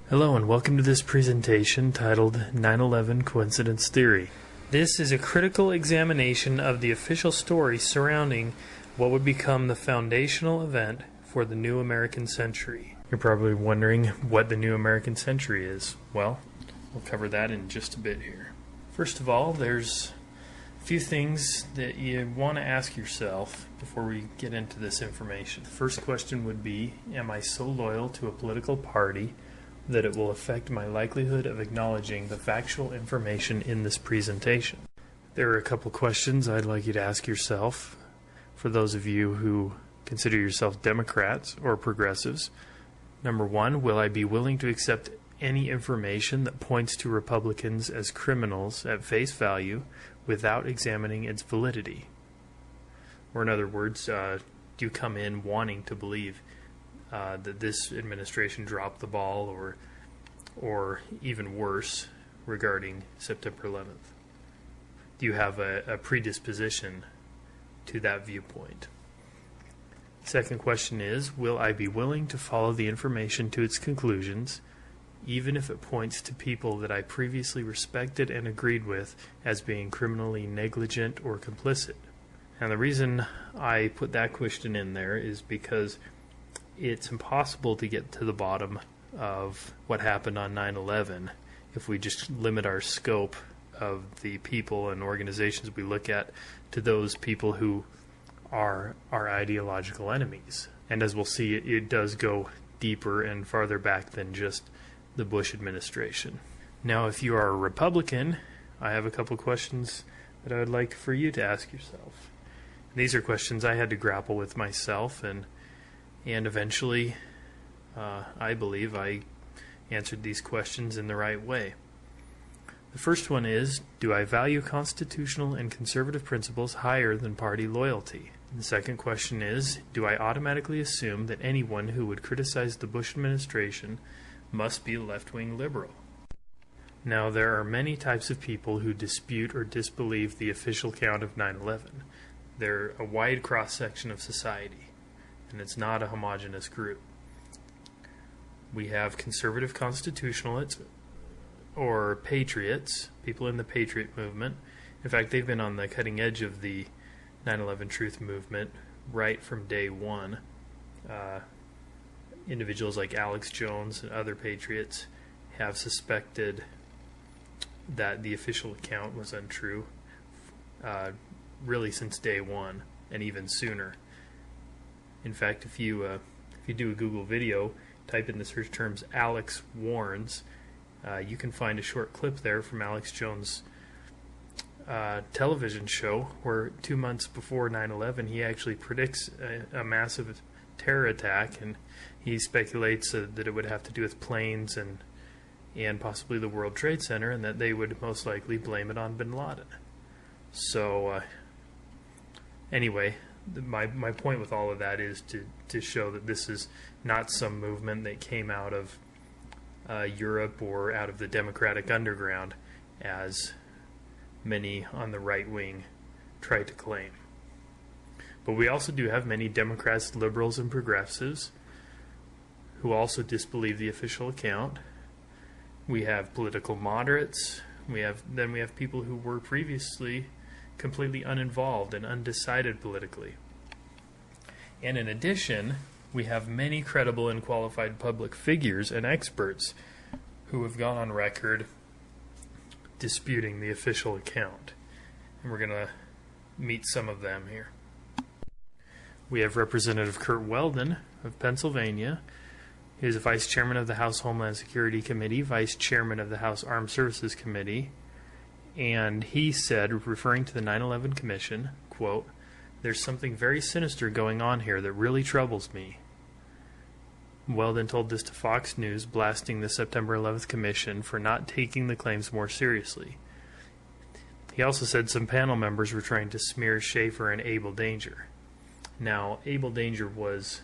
Hello and welcome to this presentation titled 9/11 Coincidence Theory. This is a critical examination of the official story surrounding what would become the foundational event for the new American century. You're probably wondering what the new American century is. Well, we'll cover that in just a bit here. First of all, there's a few things that you want to ask yourself before we get into this information. The first question would be, am I so loyal to a political party that it will affect my likelihood of acknowledging the factual information in this presentation? There are a couple questions I'd like you to ask yourself for those of you who consider yourself Democrats or progressives. Number one, will I be willing to accept any information that points to Republicans as criminals at face value without examining its validity? Or in other words, do you come in wanting to believe that this administration dropped the ball, or even worse, regarding September 11th? Do you have a predisposition to that viewpoint? Second question is, will I be willing to follow the information to its conclusions, even if it points to people that I previously respected and agreed with as being criminally negligent or complicit? And the reason I put that question in there is because it's impossible to get to the bottom of what happened on 9/11 if we just limit our scope of the people and organizations we look at to those people who are our ideological enemies. And as we'll see, it does go deeper and farther back than just the Bush administration. Now, if you are a Republican, I have a couple questions that I would like for you to ask yourself. These are questions I had to grapple with myself, and eventually, I believe I answered these questions in the right way. The first one is, do I value constitutional and conservative principles higher than party loyalty? The second question is, do I automatically assume that anyone who would criticize the Bush administration must be a left-wing liberal? Now, there are many types of people who dispute or disbelieve the official count of 9/11. They're a wide cross-section of society, and it's not a homogeneous group. We have conservative constitutionalists or patriots, people in the patriot movement. In fact, they've been on the cutting edge of the 9/11 truth movement right from day one. Individuals like Alex Jones and other patriots have suspected that the official account was untrue really since day one, and even sooner. In fact, if you do a Google video, type in the search terms Alex Warns, you can find a short clip there from Alex Jones' television show where 2 months before 9/11 he actually predicts a massive terror attack, and he speculates that it would have to do with planes and possibly the World Trade Center, and that they would most likely blame it on bin Laden. So anyway, my point with all of that is to show that this is not some movement that came out of Europe or out of the Democratic underground, as many on the right wing try to claim. But we also do have many Democrats, liberals, and progressives who also disbelieve the official account. We have political moderates. Then we have people who were previously completely uninvolved and undecided politically. And in addition, we have many credible and qualified public figures and experts who have gone on record disputing the official account. And we're going to meet some of them here. We have Representative Kurt Weldon of Pennsylvania. He is Vice Chairman of the House Homeland Security Committee, Vice Chairman of the House Armed Services Committee, and he said, referring to the 9/11 Commission, quote, "There's something very sinister going on here that really troubles me." Weldon told this to Fox News, blasting the September 11th Commission for not taking the claims more seriously. He also said some panel members were trying to smear Schaefer and Abel Danger. Now, Abel Danger was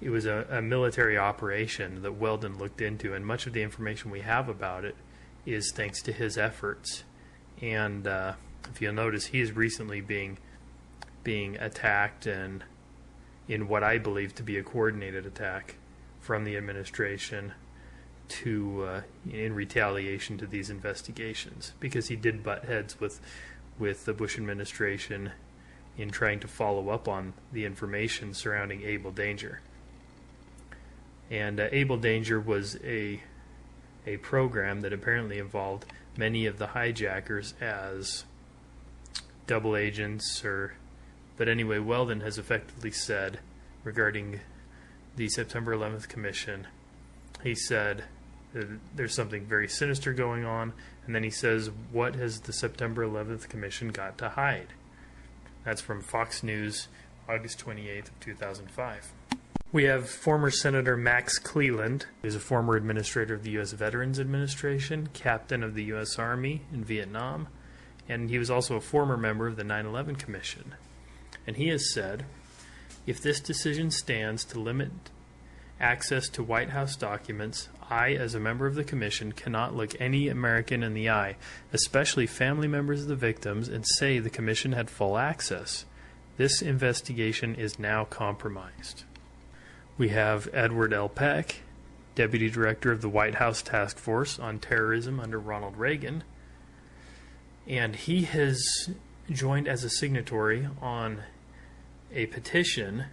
a military operation that Weldon looked into, and much of the information we have about it is thanks to his efforts. And if you'll notice, he is recently being attacked, and in what I believe to be a coordinated attack from the administration in retaliation to these investigations, because he did butt heads with the Bush administration in trying to follow up on the information surrounding Able Danger. And Able Danger was a program that apparently involved many of the hijackers as double agents, but anyway, Weldon has effectively said regarding the September 11th Commission, he said there's something very sinister going on, and then he says, what has the September 11th Commission got to hide? That's from Fox News, August 28th of 2005. We have former Senator Max Cleland, who is a former administrator of the U.S. Veterans Administration, captain of the U.S. Army in Vietnam, and he was also a former member of the 9/11 Commission. And he has said, if this decision stands to limit access to White House documents, I, as a member of the Commission, cannot look any American in the eye, especially family members of the victims, and say the Commission had full access. This investigation is now compromised. We have Edward L. Peck, Deputy Director of the White House Task Force on Terrorism under Ronald Reagan, and he has joined as a signatory on a petition,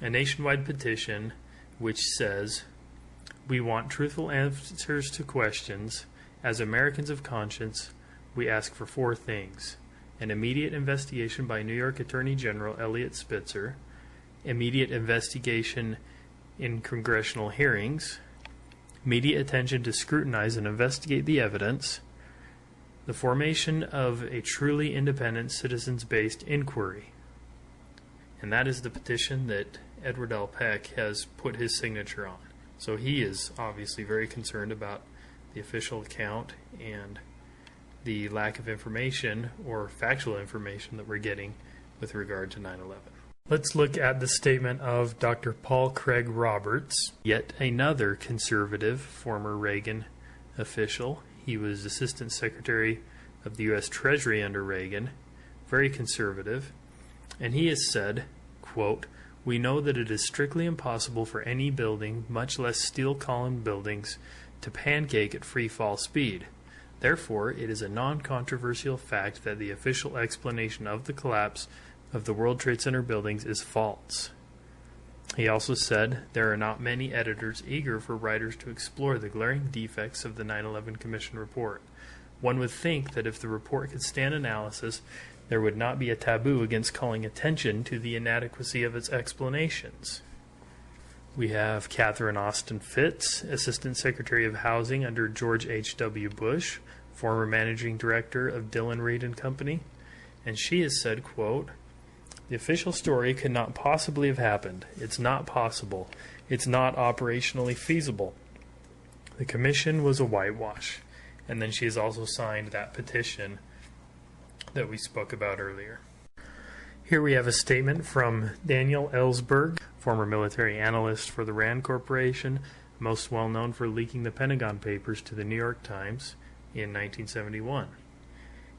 a nationwide petition, which says, we want truthful answers to questions. As Americans of conscience, we ask for four things: an immediate investigation by New York Attorney General Eliot Spitzer, immediate investigation in congressional hearings, immediate attention to scrutinize and investigate the evidence, the formation of a truly independent citizens-based inquiry. And that is the petition that Edward L. Peck has put his signature on. So he is obviously very concerned about the official account and the lack of information or factual information that we're getting with regard to 9/11. Let's look at the statement of Dr. Paul Craig Roberts, yet another conservative former Reagan official. He was Assistant Secretary of the U.S. Treasury under Reagan, very conservative, and he has said, quote, we know that it is strictly impossible for any building, much less steel-columned buildings, to pancake at free fall speed. Therefore, it is a non-controversial fact that the official explanation of the collapse of the World Trade Center buildings is false. He also said there are not many editors eager for writers to explore the glaring defects of the 9/11 Commission report. One would think that if the report could stand analysis, there would not be a taboo against calling attention to the inadequacy of its explanations. We have Catherine Austin Fitts, Assistant Secretary of Housing under George H.W. Bush, former Managing Director of Dillon Read and Company, and she has said, quote, the official story could not possibly have happened. It's not possible. It's not operationally feasible. The commission was a whitewash. And then she has also signed that petition that we spoke about earlier. Here we have a statement from Daniel Ellsberg, former military analyst for the RAND Corporation, most well known for leaking the Pentagon Papers to the New York Times in 1971.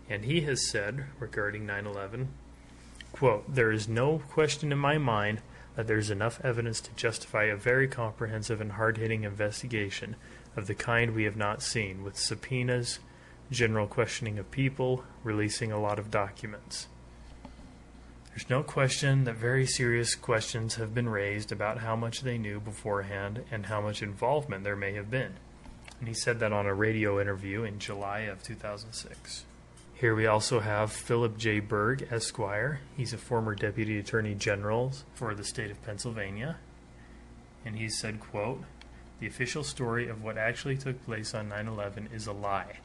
And he has said regarding 9/11, quote, there is no question in my mind that there is enough evidence to justify a very comprehensive and hard-hitting investigation of the kind we have not seen, with subpoenas, general questioning of people, releasing a lot of documents. There's no question that very serious questions have been raised about how much they knew beforehand and how much involvement there may have been. And he said that on a radio interview in July of 2006. Here we also have Philip J. Berg, Esquire. He's a former Deputy Attorney General for the state of Pennsylvania. And he said, quote, the official story of what actually took place on 9/11 is a lie.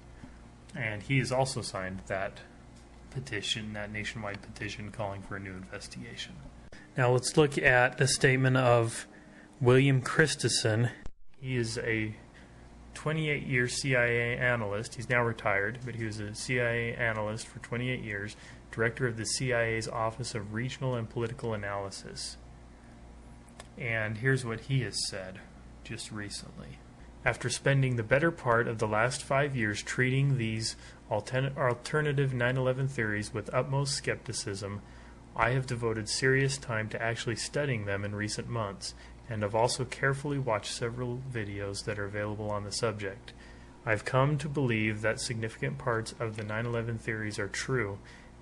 And he has also signed that petition, that nationwide petition calling for a new investigation. Now let's look at the statement of William Christensen. He is a 28-year CIA analyst. He's now retired, but he was a CIA analyst for 28 years, director of the CIA's Office of Regional and Political Analysis. And here's what he has said just recently. After spending the better part of the last 5 years treating these alternative 9/11 theories with utmost skepticism, I have devoted serious time to actually studying them in recent months, and have also carefully watched several videos that are available on the subject. I've come to believe that significant parts of the 9/11 theories are true,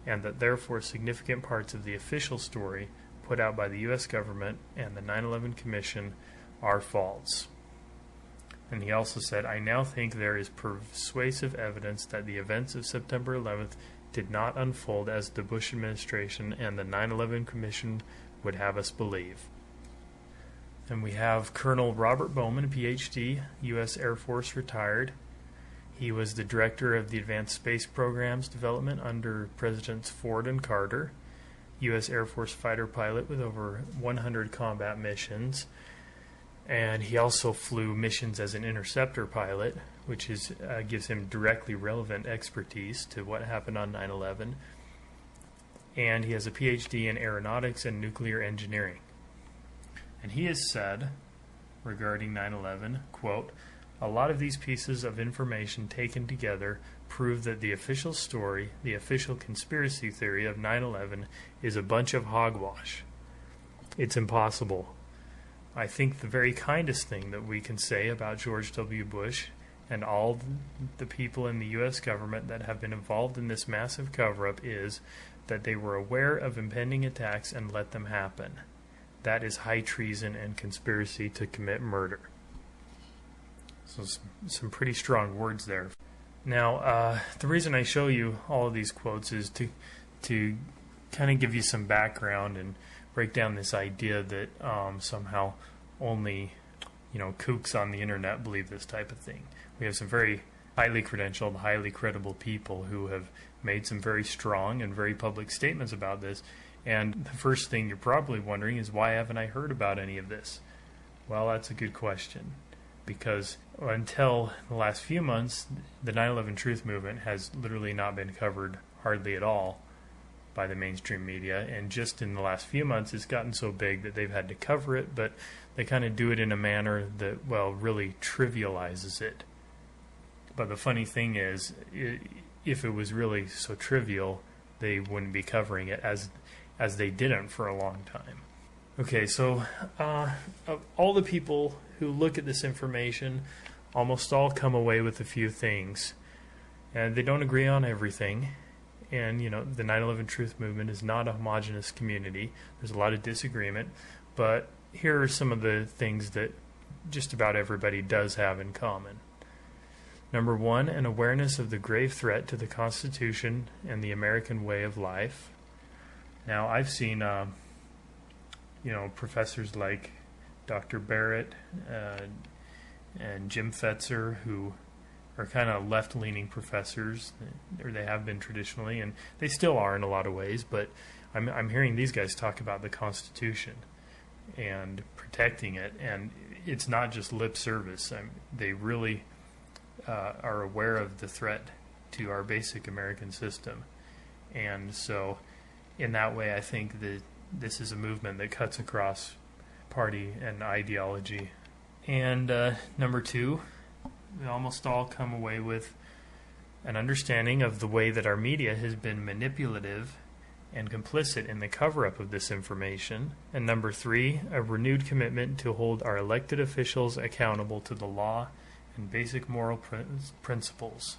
and that therefore significant parts of the official story put out by the U.S. government and the 9/11 Commission are false. And he also said, I now think there is persuasive evidence that the events of September 11th did not unfold as the Bush administration and the 9/11 Commission would have us believe. And we have Colonel Robert Bowman, a PhD, U.S. Air Force retired. He was the director of the Advanced Space Programs development under Presidents Ford and Carter, U.S. Air Force fighter pilot with over 100 combat missions. And he also flew missions as an interceptor pilot, which gives him directly relevant expertise to what happened on 9/11. And he has a PhD in aeronautics and nuclear engineering. And he has said, regarding 9/11, quote, a lot of these pieces of information taken together prove that the official story, the official conspiracy theory of 9/11 is a bunch of hogwash. It's impossible. I think the very kindest thing that we can say about George W. Bush and all the people in the U.S. government that have been involved in this massive cover-up is that they were aware of impending attacks and let them happen. That is high treason and conspiracy to commit murder. So some pretty strong words there. Now, the reason I show you all of these quotes is to kind of give you some background and break down this idea that somehow only kooks on the internet believe this type of thing. We have some very highly credentialed, highly credible people who have made some very strong and very public statements about this. And the first thing you're probably wondering is, why haven't I heard about any of this? Well, that's a good question. Because until the last few months, the 9/11 Truth Movement has literally not been covered hardly at all by the mainstream media, and just in the last few months it's gotten so big that they've had to cover it, but they kind of do it in a manner that, well, really trivializes it. But the funny thing is, if it was really so trivial, they wouldn't be covering it, as they didn't for a long time. Okay, so of all the people who look at this information, almost all come away with a few things. And they don't agree on everything. And, the 9/11 Truth Movement is not a homogenous community. There's a lot of disagreement. But here are some of the things that just about everybody does have in common. Number one, an awareness of the grave threat to the Constitution and the American way of life. Now, I've seen professors like Dr. Barrett and Jim Fetzer, who are kind of left-leaning professors, or they have been traditionally, and they still are in a lot of ways, but I'm hearing these guys talk about the Constitution and protecting it, and it's not just lip service. They really are aware of the threat to our basic American system. And so in that way, I think that this is a movement that cuts across party and ideology. And number two, we almost all come away with an understanding of the way that our media has been manipulative and complicit in the cover-up of this information. And number three, a renewed commitment to hold our elected officials accountable to the law and basic moral principles.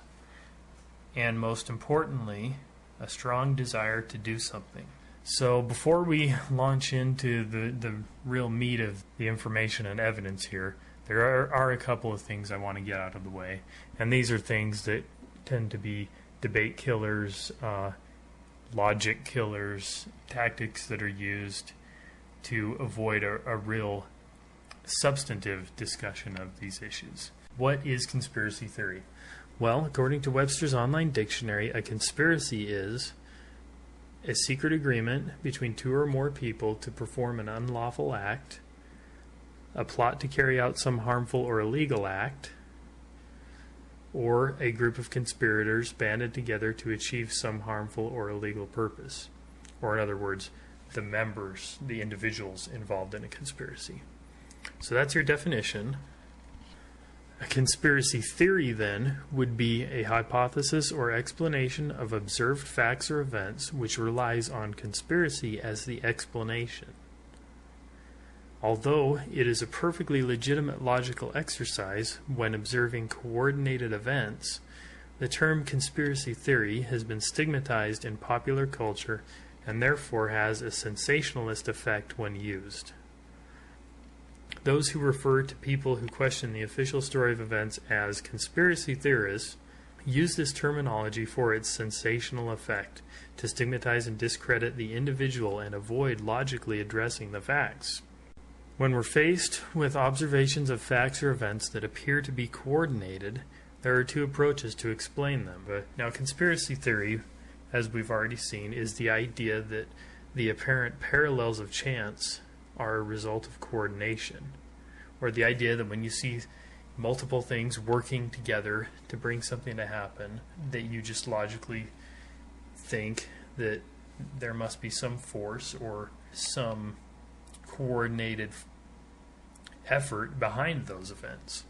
And most importantly, a strong desire to do something. So before we launch into the real meat of the information and evidence here, there are a couple of things I want to get out of the way. And these are things that tend to be debate killers, logic killers, tactics that are used to avoid a real substantive discussion of these issues. What is conspiracy theory? Well, according to Webster's Online Dictionary, a conspiracy is a secret agreement between two or more people to perform an unlawful act, a plot to carry out some harmful or illegal act, or a group of conspirators banded together to achieve some harmful or illegal purpose. Or in other words, the members, the individuals involved in a conspiracy. So that's your definition. A conspiracy theory, then, would be a hypothesis or explanation of observed facts or events which relies on conspiracy as the explanation. Although it is a perfectly legitimate logical exercise when observing coordinated events, the term conspiracy theory has been stigmatized in popular culture and therefore has a sensationalist effect when used. Those who refer to people who question the official story of events as conspiracy theorists use this terminology for its sensational effect, to stigmatize and discredit the individual and avoid logically addressing the facts. When we're faced with observations of facts or events that appear to be coordinated, there are two approaches to explain them. Now, conspiracy theory, as we've already seen, is the idea that the apparent parallels of chance are a result of coordination, or the idea that when you see multiple things working together to bring something to happen, that you just logically think that there must be some force or some coordinated effort behind those events.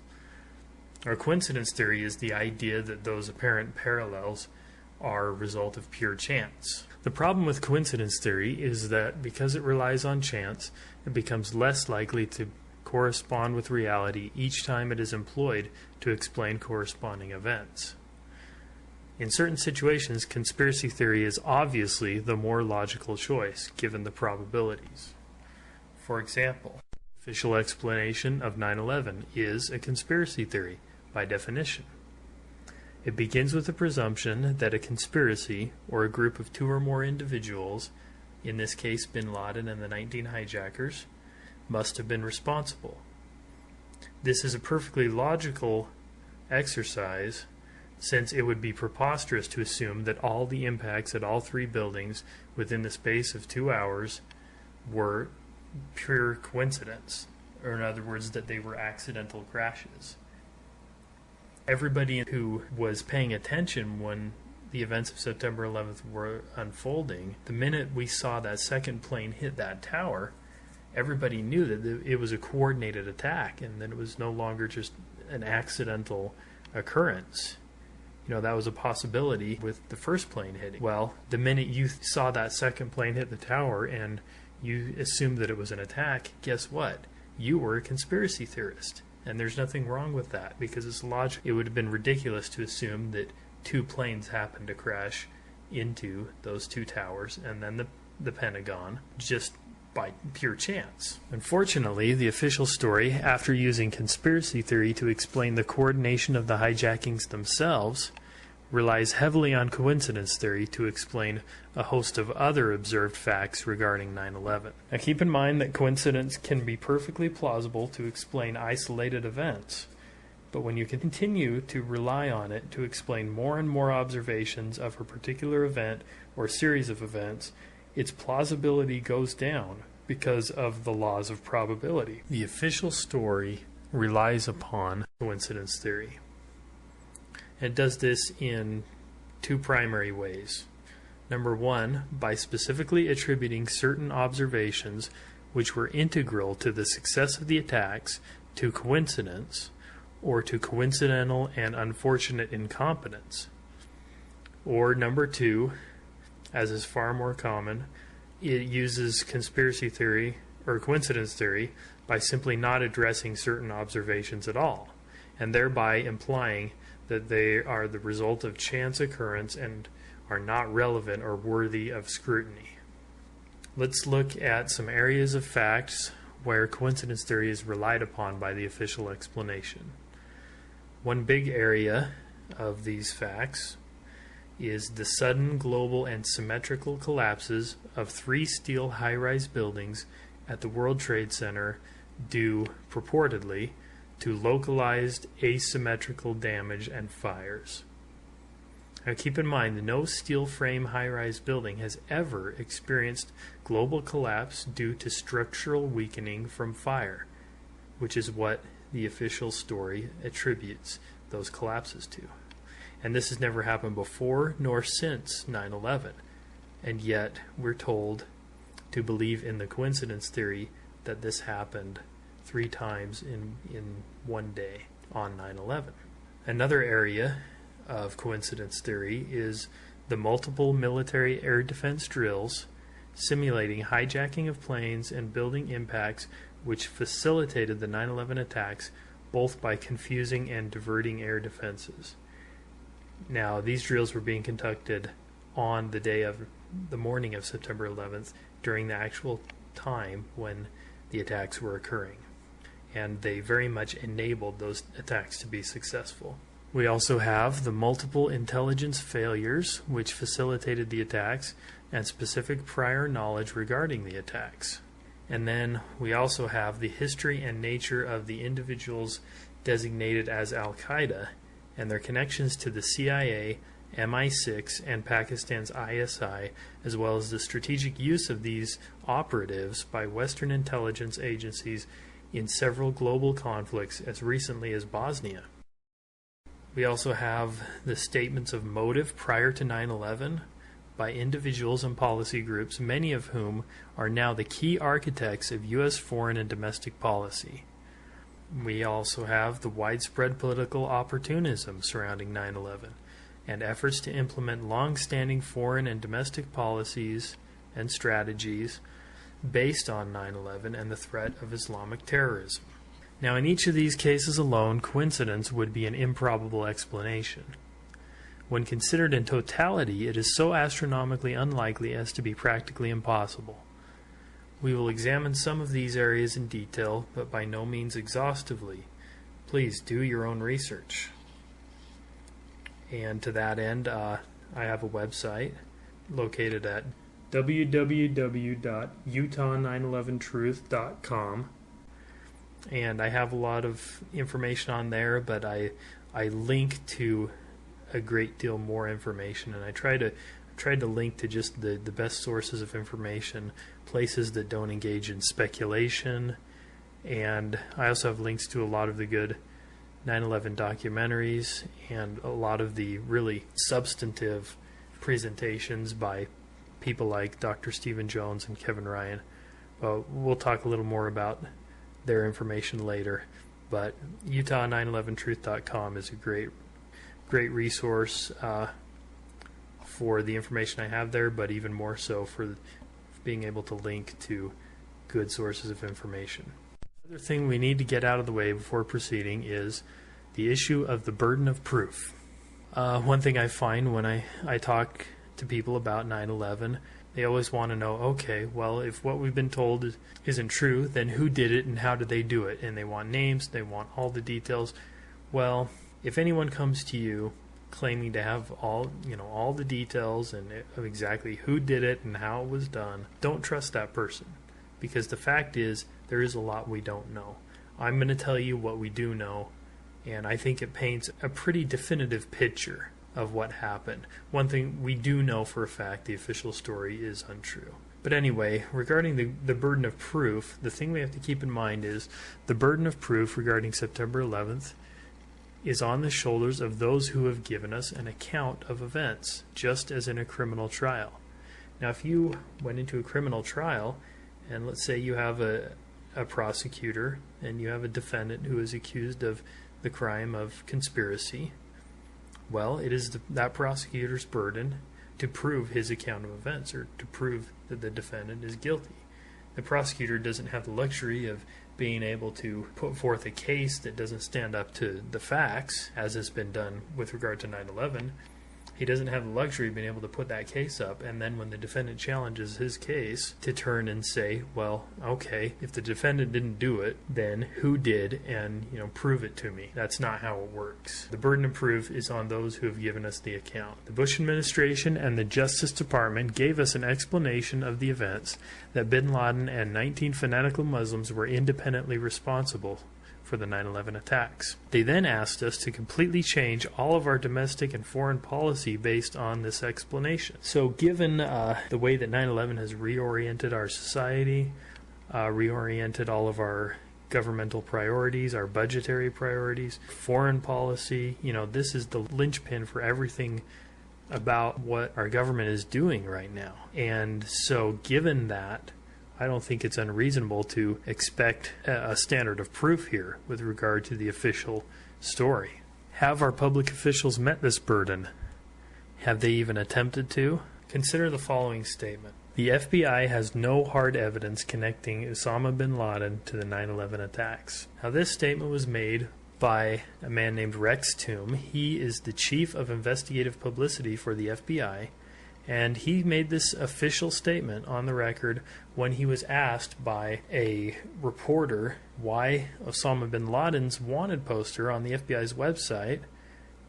Or coincidence theory is the idea that those apparent parallels are a result of pure chance. The problem with coincidence theory is that because it relies on chance, it becomes less likely to correspond with reality each time it is employed to explain corresponding events. In certain situations, conspiracy theory is obviously the more logical choice, given the probabilities. For example, the official explanation of 9/11 is a conspiracy theory, by definition. It begins with the presumption that a conspiracy, or a group of two or more individuals, in this case bin Laden and the 19 hijackers, must have been responsible. This is a perfectly logical exercise, since it would be preposterous to assume that all the impacts at all three buildings within the space of 2 hours were pure coincidence, or in other words, that they were accidental crashes. Everybody who was paying attention when the events of September 11th were unfolding, the minute we saw that second plane hit that tower, everybody knew that it was a coordinated attack and that it was no longer just an accidental occurrence. You know, that was a possibility with the first plane hitting. Well, the minute you saw that second plane hit the tower and you assumed that it was an attack, guess what? You were a conspiracy theorist. And there's nothing wrong with that, because it's logical. It would have been ridiculous to assume that two planes happened to crash into those two towers and then the Pentagon just by pure chance. Unfortunately, the official story, after using conspiracy theory to explain the coordination of the hijackings themselves, relies heavily on coincidence theory to explain a host of other observed facts regarding 9/11. Now keep in mind that coincidence can be perfectly plausible to explain isolated events, but when you continue to rely on it to explain more and more observations of a particular event or series of events, its plausibility goes down because of the laws of probability. The official story relies upon coincidence theory. It does this in two primary ways. Number one, by specifically attributing certain observations which were integral to the success of the attacks to coincidence or to coincidental and unfortunate incompetence. Or number two, as is far more common, it uses conspiracy theory or coincidence theory by simply not addressing certain observations at all, and thereby implying that they are the result of chance occurrence and are not relevant or worthy of scrutiny. Let's look at some areas of facts where coincidence theory is relied upon by the official explanation. One big area of these facts is the sudden global and symmetrical collapses of 3 steel high-rise buildings at the World Trade Center due, purportedly, to localized asymmetrical damage and fires. Now keep in mind that no steel frame high-rise building has ever experienced global collapse due to structural weakening from fire, which is what the official story attributes those collapses to. And this has never happened before nor since 9/11. And yet we're told to believe in the coincidence theory that this happened 3 times in one day on 9/11. Another area of coincidence theory is the multiple military air defense drills simulating hijacking of planes and building impacts which facilitated the 9/11 attacks both by confusing and diverting air defenses. Now, these drills were being conducted on the morning of September 11th during the actual time when the attacks were occurring, and they very much enabled those attacks to be successful. We also have the multiple intelligence failures, which facilitated the attacks, and specific prior knowledge regarding the attacks. And then we also have the history and nature of the individuals designated as Al-Qaeda and their connections to the CIA, MI6, and Pakistan's ISI, as well as the strategic use of these operatives by Western intelligence agencies in several global conflicts as recently as Bosnia. We also have the statements of motive prior to 9/11 by individuals and policy groups, many of whom are now the key architects of U.S. foreign and domestic policy. We also have the widespread political opportunism surrounding 9/11 and efforts to implement long-standing foreign and domestic policies and strategies based on 9/11 and the threat of Islamic terrorism. Now, in each of these cases alone, coincidence would be an improbable explanation. When considered in totality, it is so astronomically unlikely as to be practically impossible. We will examine some of these areas in detail, but by no means exhaustively. Please do your own research. And to that end, I have a website located at www.utah911truth.com. And I have a lot of information on there, but I link to a great deal more information, and I tried to link to just the best sources of information, places that don't engage in speculation, and I also have links to a lot of the good 9/11 documentaries and a lot of the really substantive presentations by people like Dr. Stephen Jones and Kevin Ryan. We'll talk a little more about their information later, but Utah911truth.com is a great resource for the information I have there, but even more so for being able to link to good sources of information. Another thing we need to get out of the way before proceeding is the issue of the burden of proof. One thing I find when I talk to people about 9/11, they always want to know, okay, well, if what we've been told isn't true, then who did it and how did they do it? And they want names, they want all the details. Well, if anyone comes to you claiming to have all the details and of exactly who did it and how it was done, don't trust that person, because the fact is there is a lot we don't know. I'm going to tell you what we do know, and I think it paints a pretty definitive picture of what happened. One thing we do know for a fact, the official story is untrue. But anyway, regarding the burden of proof, the thing we have to keep in mind is the burden of proof regarding September 11th is on the shoulders of those who have given us an account of events, just as in a criminal trial. Now, if you went into a criminal trial, and let's say you have a prosecutor and you have a defendant who is accused of the crime of conspiracy, well, it is that prosecutor's burden to prove his account of events, or to prove that the defendant is guilty. The prosecutor doesn't have the luxury of being able to put forth a case that doesn't stand up to the facts, as has been done with regard to 9/11. He doesn't have the luxury of being able to put that case up, and then when the defendant challenges his case, to turn and say, well, okay, if the defendant didn't do it, then who did, and prove it to me. That's not how it works. The burden of proof is on those who have given us the account. The Bush administration and the Justice Department gave us an explanation of the events that bin Laden and 19 fanatical Muslims were independently responsible for the 9/11 attacks. They then asked us to completely change all of our domestic and foreign policy based on this explanation. So given the way that 9/11 has reoriented our society, reoriented all of our governmental priorities, our budgetary priorities, foreign policy, this is the linchpin for everything about what our government is doing right now. And so given that, I don't think it's unreasonable to expect a standard of proof here with regard to the official story. Have our public officials met this burden? Have they even attempted to? Consider the following statement. The FBI has no hard evidence connecting Osama bin Laden to the 9/11 attacks. Now, this statement was made by a man named Rex Toome. He is the chief of investigative publicity for the FBI, and he made this official statement on the record when he was asked by a reporter why Osama bin Laden's wanted poster on the FBI's website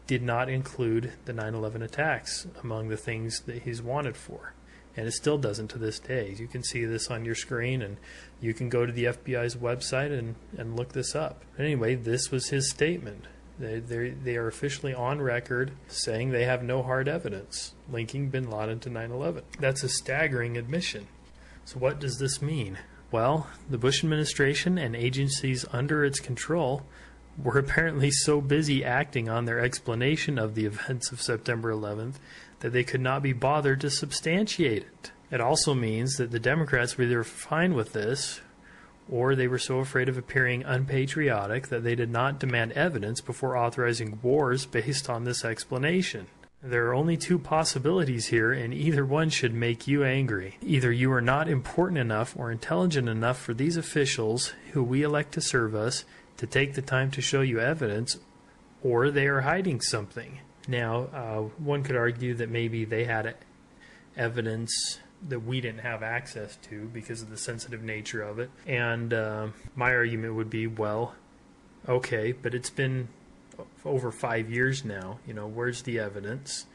did not include the 9/11 attacks among the things that he's wanted for. And it still doesn't to this day. You can see this on your screen, and you can go to the FBI's website and look this up. Anyway, this was his statement. They are officially on record saying they have no hard evidence linking bin Laden to 9/11. That's a staggering admission. So what does this mean? Well, the Bush administration and agencies under its control were apparently so busy acting on their explanation of the events of September 11th that they could not be bothered to substantiate it. It also means that the Democrats were either fine with this, or they were so afraid of appearing unpatriotic that they did not demand evidence before authorizing wars based on this explanation. There are only two possibilities here, and either one should make you angry. Either you are not important enough or intelligent enough for these officials who we elect to serve us to take the time to show you evidence, or they are hiding something. Now, one could argue that maybe they had evidence that we didn't have access to because of the sensitive nature of it. And my argument would be, well, okay, but it's been over 5 years now. You know, where's the evidence?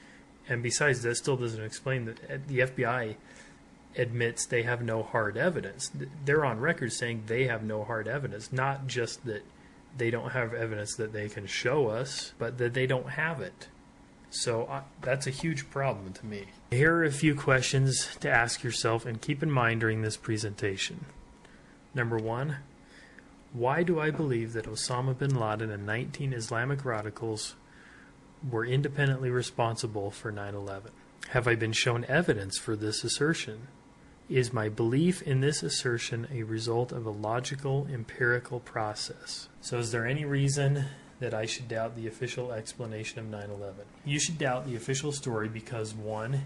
And besides, that still doesn't explain that the FBI admits they have no hard evidence. They're on record saying they have no hard evidence, not just that they don't have evidence that they can show us, but that they don't have it. So that's a huge problem to me. Here are a few questions to ask yourself and keep in mind during this presentation. Number one, why do I believe that Osama bin Laden and 19 Islamic radicals were independently responsible for 9/11? Have I been shown evidence for this assertion? Is my belief in this assertion a result of a logical, empirical process? So is there any reason that I should doubt the official explanation of 9/11? You should doubt the official story because, one,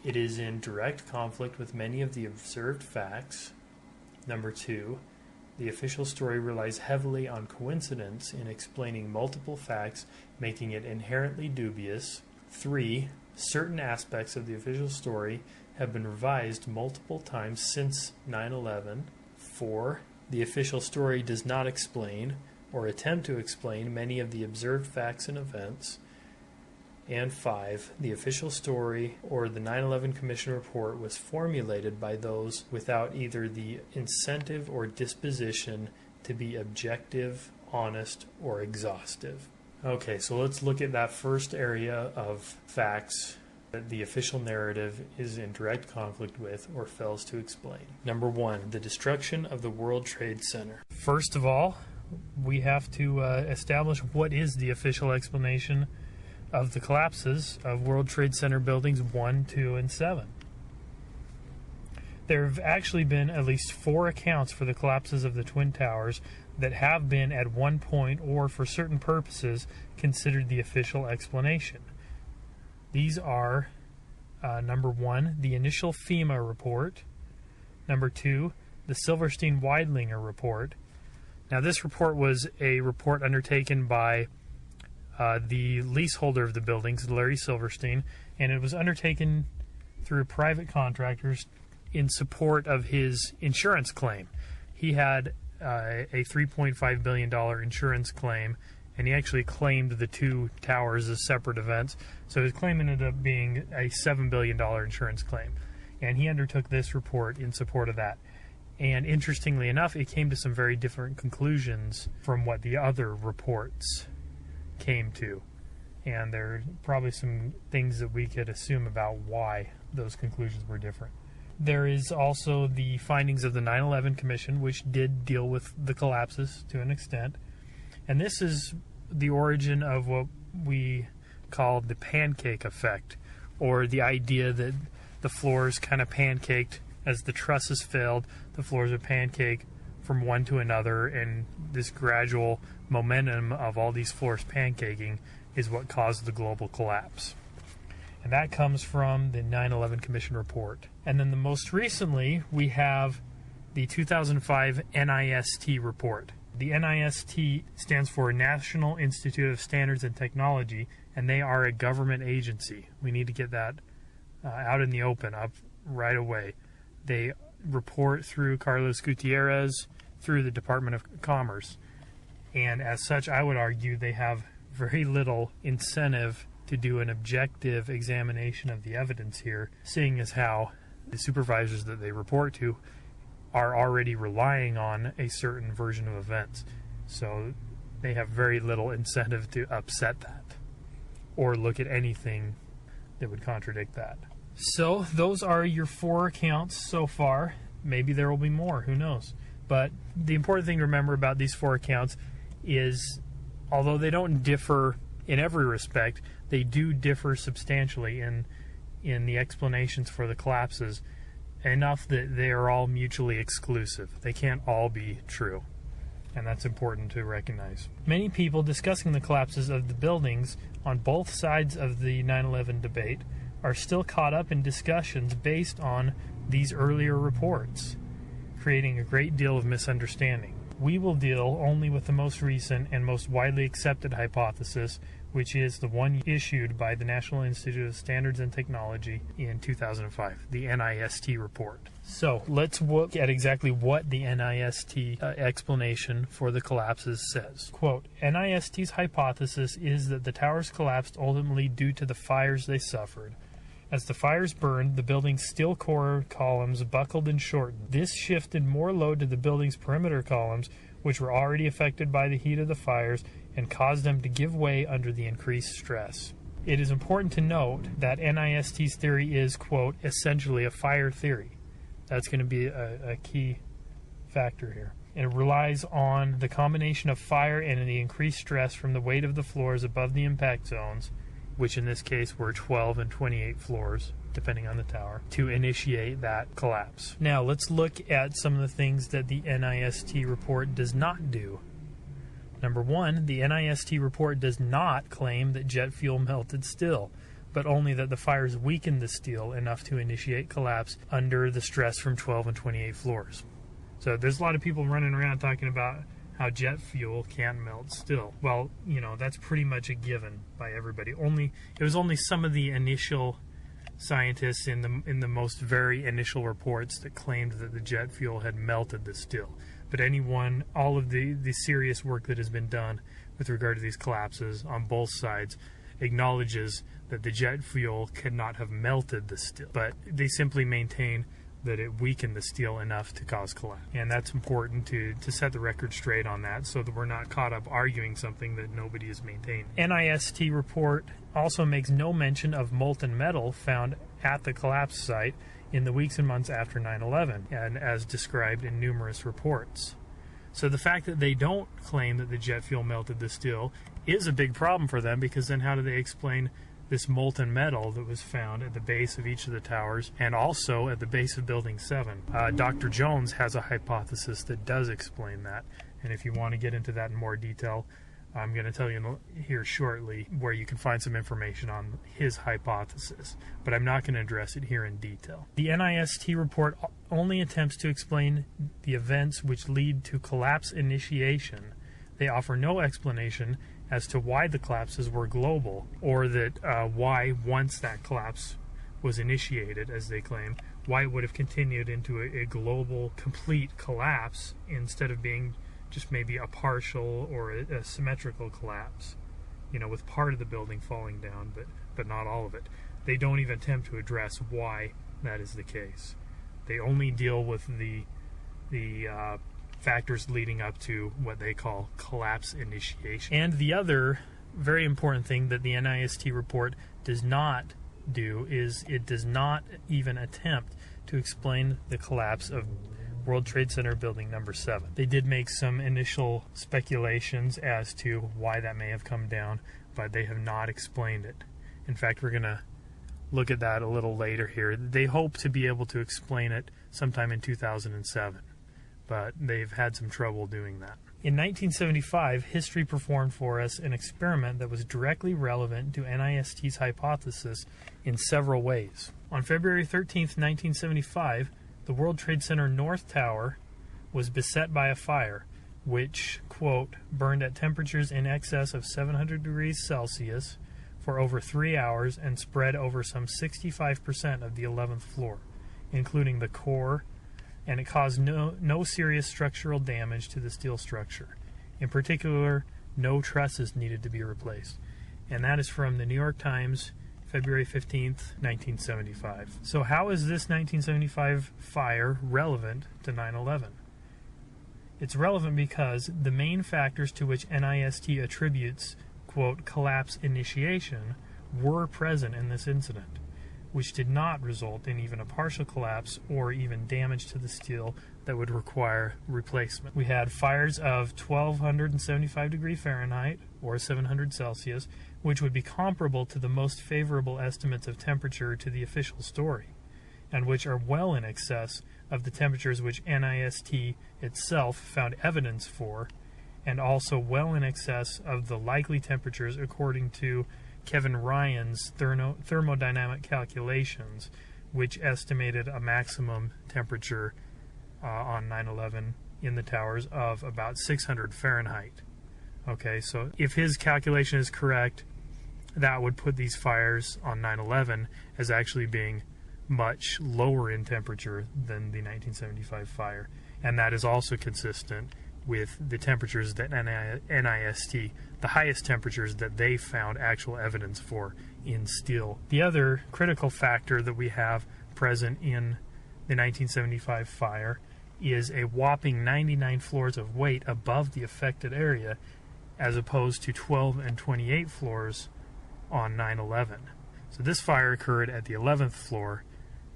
it is in direct conflict with many of the observed facts. Number two, the official story relies heavily on coincidence in explaining multiple facts, making it inherently dubious. Three, certain aspects of the official story have been revised multiple times since 9/11. Four, the official story does not explain or attempt to explain many of the observed facts and events. And five, the official story or the 9/11 Commission report was formulated by those without either the incentive or disposition to be objective, honest, or exhaustive. Okay, so let's look at that first area of facts that the official narrative is in direct conflict with or fails to explain. Number one, the destruction of the World Trade Center. First of all, we have to establish what is the official explanation of the collapses of World Trade Center buildings 1, 2, and 7. There have actually been at least 4 accounts for the collapses of the Twin Towers that have been at one point or for certain purposes considered the official explanation. These are number 1, the initial FEMA report, number 2, the Silverstein-Weidlinger report. Now this report was a report undertaken by the leaseholder of the buildings, Larry Silverstein, and it was undertaken through private contractors in support of his insurance claim. He had a $3.5 billion insurance claim, and he actually claimed the 2 towers as separate events, so his claim ended up being a $7 billion insurance claim, and he undertook this report in support of that. And interestingly enough, it came to some very different conclusions from what the other reports came to. And there are probably some things that we could assume about why those conclusions were different. There is also the findings of the 9/11 Commission, which did deal with the collapses to an extent. And this is the origin of what we call the pancake effect, or the idea that the floors kind of pancaked as the trusses failed. The floors would pancake from one to another, and this gradual momentum of all these floors pancaking is what caused the global collapse. And that comes from the 9/11 Commission report. And then the most recently, we have the 2005 NIST report. The NIST stands for National Institute of Standards and Technology, and they are a government agency. We need to get that out in the open, up right away. They report through Carlos Gutierrez, through the Department of Commerce. And as such, I would argue they have very little incentive to do an objective examination of the evidence here, seeing as how the supervisors that they report to are already relying on a certain version of events. So they have very little incentive to upset that or look at anything that would contradict that. So those are your 4 accounts so far. Maybe there will be more, who knows. But the important thing to remember about these 4 accounts is, although they don't differ in every respect, they do differ substantially in the explanations for the collapses, enough that they are all mutually exclusive. They can't all be true, and that's important to recognize. Many people discussing the collapses of the buildings on both sides of the 9/11 debate are still caught up in discussions based on these earlier reports, creating a great deal of misunderstanding. We will deal only with the most recent and most widely accepted hypothesis, which is the one issued by the National Institute of Standards and Technology in 2005, the NIST report. So let's look at exactly what the NIST explanation for the collapses says. Quote, NIST's hypothesis is that the towers collapsed ultimately due to the fires they suffered. As the fires burned, the building's steel core columns buckled and shortened. This shifted more load to the building's perimeter columns, which were already affected by the heat of the fires, and caused them to give way under the increased stress. It is important to note that NIST's theory is, quote, essentially a fire theory. That's going to be a key factor here. And it relies on the combination of fire and the increased stress from the weight of the floors above the impact zones, which in this case were 12 and 28 floors, depending on the tower, to initiate that collapse. Now, let's look at some of the things that the NIST report does not do. Number 1, the NIST report does not claim that jet fuel melted steel, but only that the fires weakened the steel enough to initiate collapse under the stress from 12 and 28 floors. So there's a lot of people running around talking about how jet fuel can't melt steel. Well, that's pretty much a given by everybody. It was only some of the initial scientists in the most very initial reports that claimed that the jet fuel had melted the steel. But all of the serious work that has been done with regard to these collapses on both sides acknowledges that the jet fuel could not have melted the steel, but they simply maintain that it weakened the steel enough to cause collapse. And that's important to set the record straight on that, so that we're not caught up arguing something that nobody is maintaining. NIST report also makes no mention of molten metal found at the collapse site in the weeks and months after 9/11, and as described in numerous reports. So the fact that they don't claim that the jet fuel melted the steel is a big problem for them, because then how do they explain this molten metal that was found at the base of each of the towers and also at the base of Building 7. Dr. Jones has a hypothesis that does explain that, and if you want to get into that in more detail, I'm going to tell you here shortly where you can find some information on his hypothesis, but I'm not going to address it here in detail. The NIST report only attempts to explain the events which lead to collapse initiation. They offer no explanation as to why the collapses were global, or that why, once that collapse was initiated, as they claim, why it would have continued into a global, complete collapse instead of being just maybe a partial or a symmetrical collapse, with part of the building falling down, but not all of it. They don't even attempt to address why that is the case. They only deal with the factors leading up to what they call collapse initiation. And the other very important thing that the NIST report does not do is it does not even attempt to explain the collapse of World Trade Center Building Number 7. They did make some initial speculations as to why that may have come down, but they have not explained it. In fact, we're going to look at that a little later here. They hope to be able to explain it sometime in 2007. But they've had some trouble doing that. In 1975, history performed for us an experiment that was directly relevant to NIST's hypothesis in several ways. On February 13, 1975, the World Trade Center North Tower was beset by a fire, which, quote, burned at temperatures in excess of 700 degrees Celsius for over 3 hours and spread over some 65% of the 11th floor, including the core, and it caused no serious structural damage to the steel structure. In particular, no trusses needed to be replaced. And that is from the New York Times, February 15th, 1975. So how is this 1975 fire relevant to 9/11? It's relevant because the main factors to which NIST attributes, quote, collapse initiation were present in this incident, which did not result in even a partial collapse or even damage to the steel that would require replacement. We had fires of 1275 degrees Fahrenheit or 700 Celsius, which would be comparable to the most favorable estimates of temperature to the official story, and which are well in excess of the temperatures which NIST itself found evidence for, and also well in excess of the likely temperatures according to Kevin Ryan's thermodynamic calculations, which estimated a maximum temperature on 9/11 in the towers of about 600 Fahrenheit. Okay, so if his calculation is correct, that would put these fires on 9/11 as actually being much lower in temperature than the 1975 fire. And that is also consistent with the temperatures that NIST, the highest temperatures that they found actual evidence for in steel. The other critical factor that we have present in the 1975 fire is a whopping 99 floors of weight above the affected area, as opposed to 12 and 28 floors on 9/11. So this fire occurred at the 11th floor,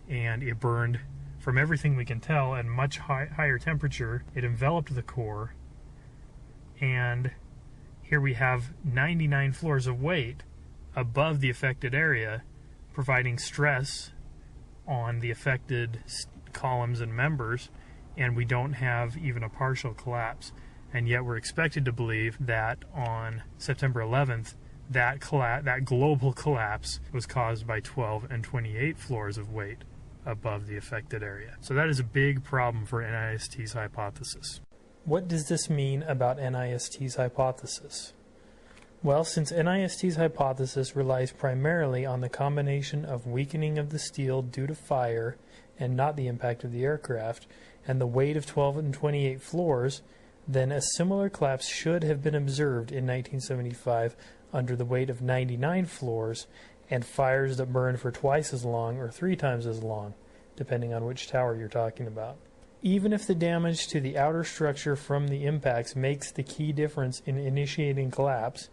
and it burned, from everything we can tell, at much higher temperature. It enveloped the core, and here we have 99 floors of weight above the affected area, providing stress on the affected columns and members, and we don't have even a partial collapse. And yet we're expected to believe that on September 11th, that global collapse was caused by 12 and 28 floors of weight above the affected area. So that is a big problem for NIST's hypothesis. What does this mean about NIST's hypothesis? Well, since NIST's hypothesis relies primarily on the combination of weakening of the steel due to fire and not the impact of the aircraft, and the weight of 12 and 28 floors, then a similar collapse should have been observed in 1975 under the weight of 99 floors and fires that burned for twice as long or 3 times as long, depending on which tower you're talking about. Even if the damage to the outer structure from the impacts makes the key difference in initiating collapse,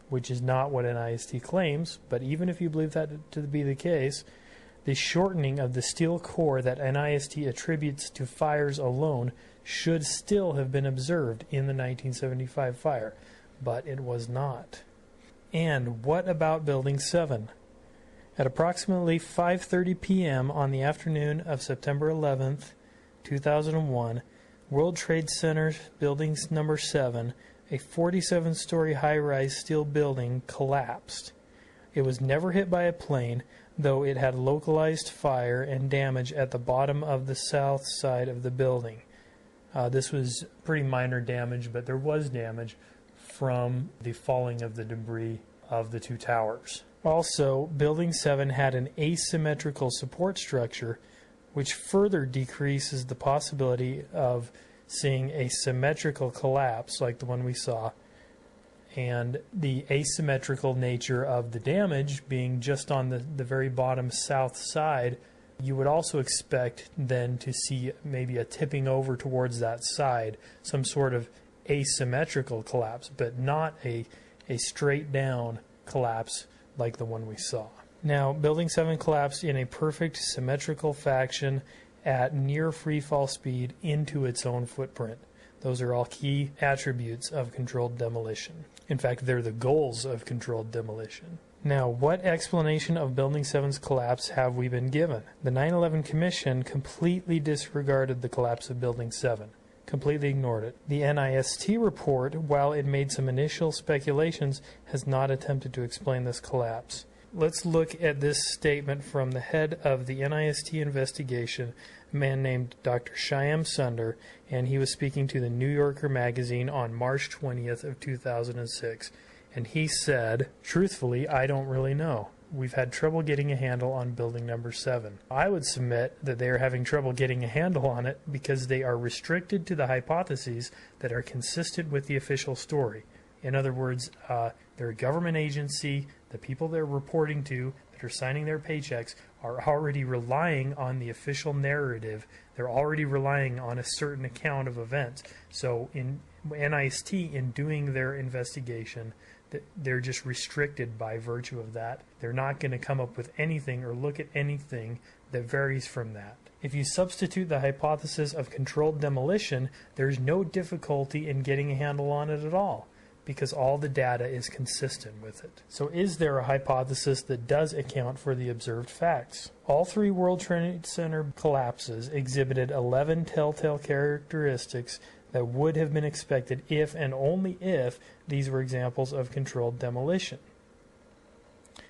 which is not what NIST claims, but even if you believe that to be the case, the shortening of the steel core that NIST attributes to fires alone should still have been observed in the 1975 fire, but it was not. And what about Building 7? At approximately 5:30 p.m. on the afternoon of September 11th, 2001, World Trade Center Building Number 7, a 47-story high-rise steel building, collapsed. It was never hit by a plane, though it had localized fire and damage at the bottom of the south side of the building. This was pretty minor damage, but there was damage from the falling of the debris of the 2 towers. Also, Building 7 had an asymmetrical support structure, which further decreases the possibility of seeing a symmetrical collapse like the one we saw, and the asymmetrical nature of the damage being just on the very bottom south side, you would also expect then to see maybe a tipping over towards that side, some sort of asymmetrical collapse, but not a straight down collapse like the one we saw. Now, Building 7 collapsed in a perfect symmetrical fashion at near free fall speed into its own footprint. Those are all key attributes of controlled demolition. In fact, they're the goals of controlled demolition. Now, what explanation of Building 7's collapse have we been given? The 9/11 Commission completely disregarded the collapse of Building 7, completely ignored it. The NIST report, while it made some initial speculations, has not attempted to explain this collapse. Let's look at this statement from the head of the NIST investigation, a man named Dr. Shyam Sunder, and he was speaking to the New Yorker magazine on March 20th of 2006. And he said, "Truthfully, I don't really know. We've had trouble getting a handle on building number 7. I would submit that they are having trouble getting a handle on it because they are restricted to the hypotheses that are consistent with the official story. In other words, they're a government agency, the people they're reporting to that are signing their paychecks are already relying on the official narrative. They're already relying on a certain account of events. So in NIST, in doing their investigation, they're just restricted by virtue of that. They're not going to come up with anything or look at anything that varies from that. If you substitute the hypothesis of controlled demolition, there's no difficulty in getting a handle on it at all, because all the data is consistent with it. So is there a hypothesis that does account for the observed facts? All 3 World Trade Center collapses exhibited 11 telltale characteristics that would have been expected if and only if these were examples of controlled demolition.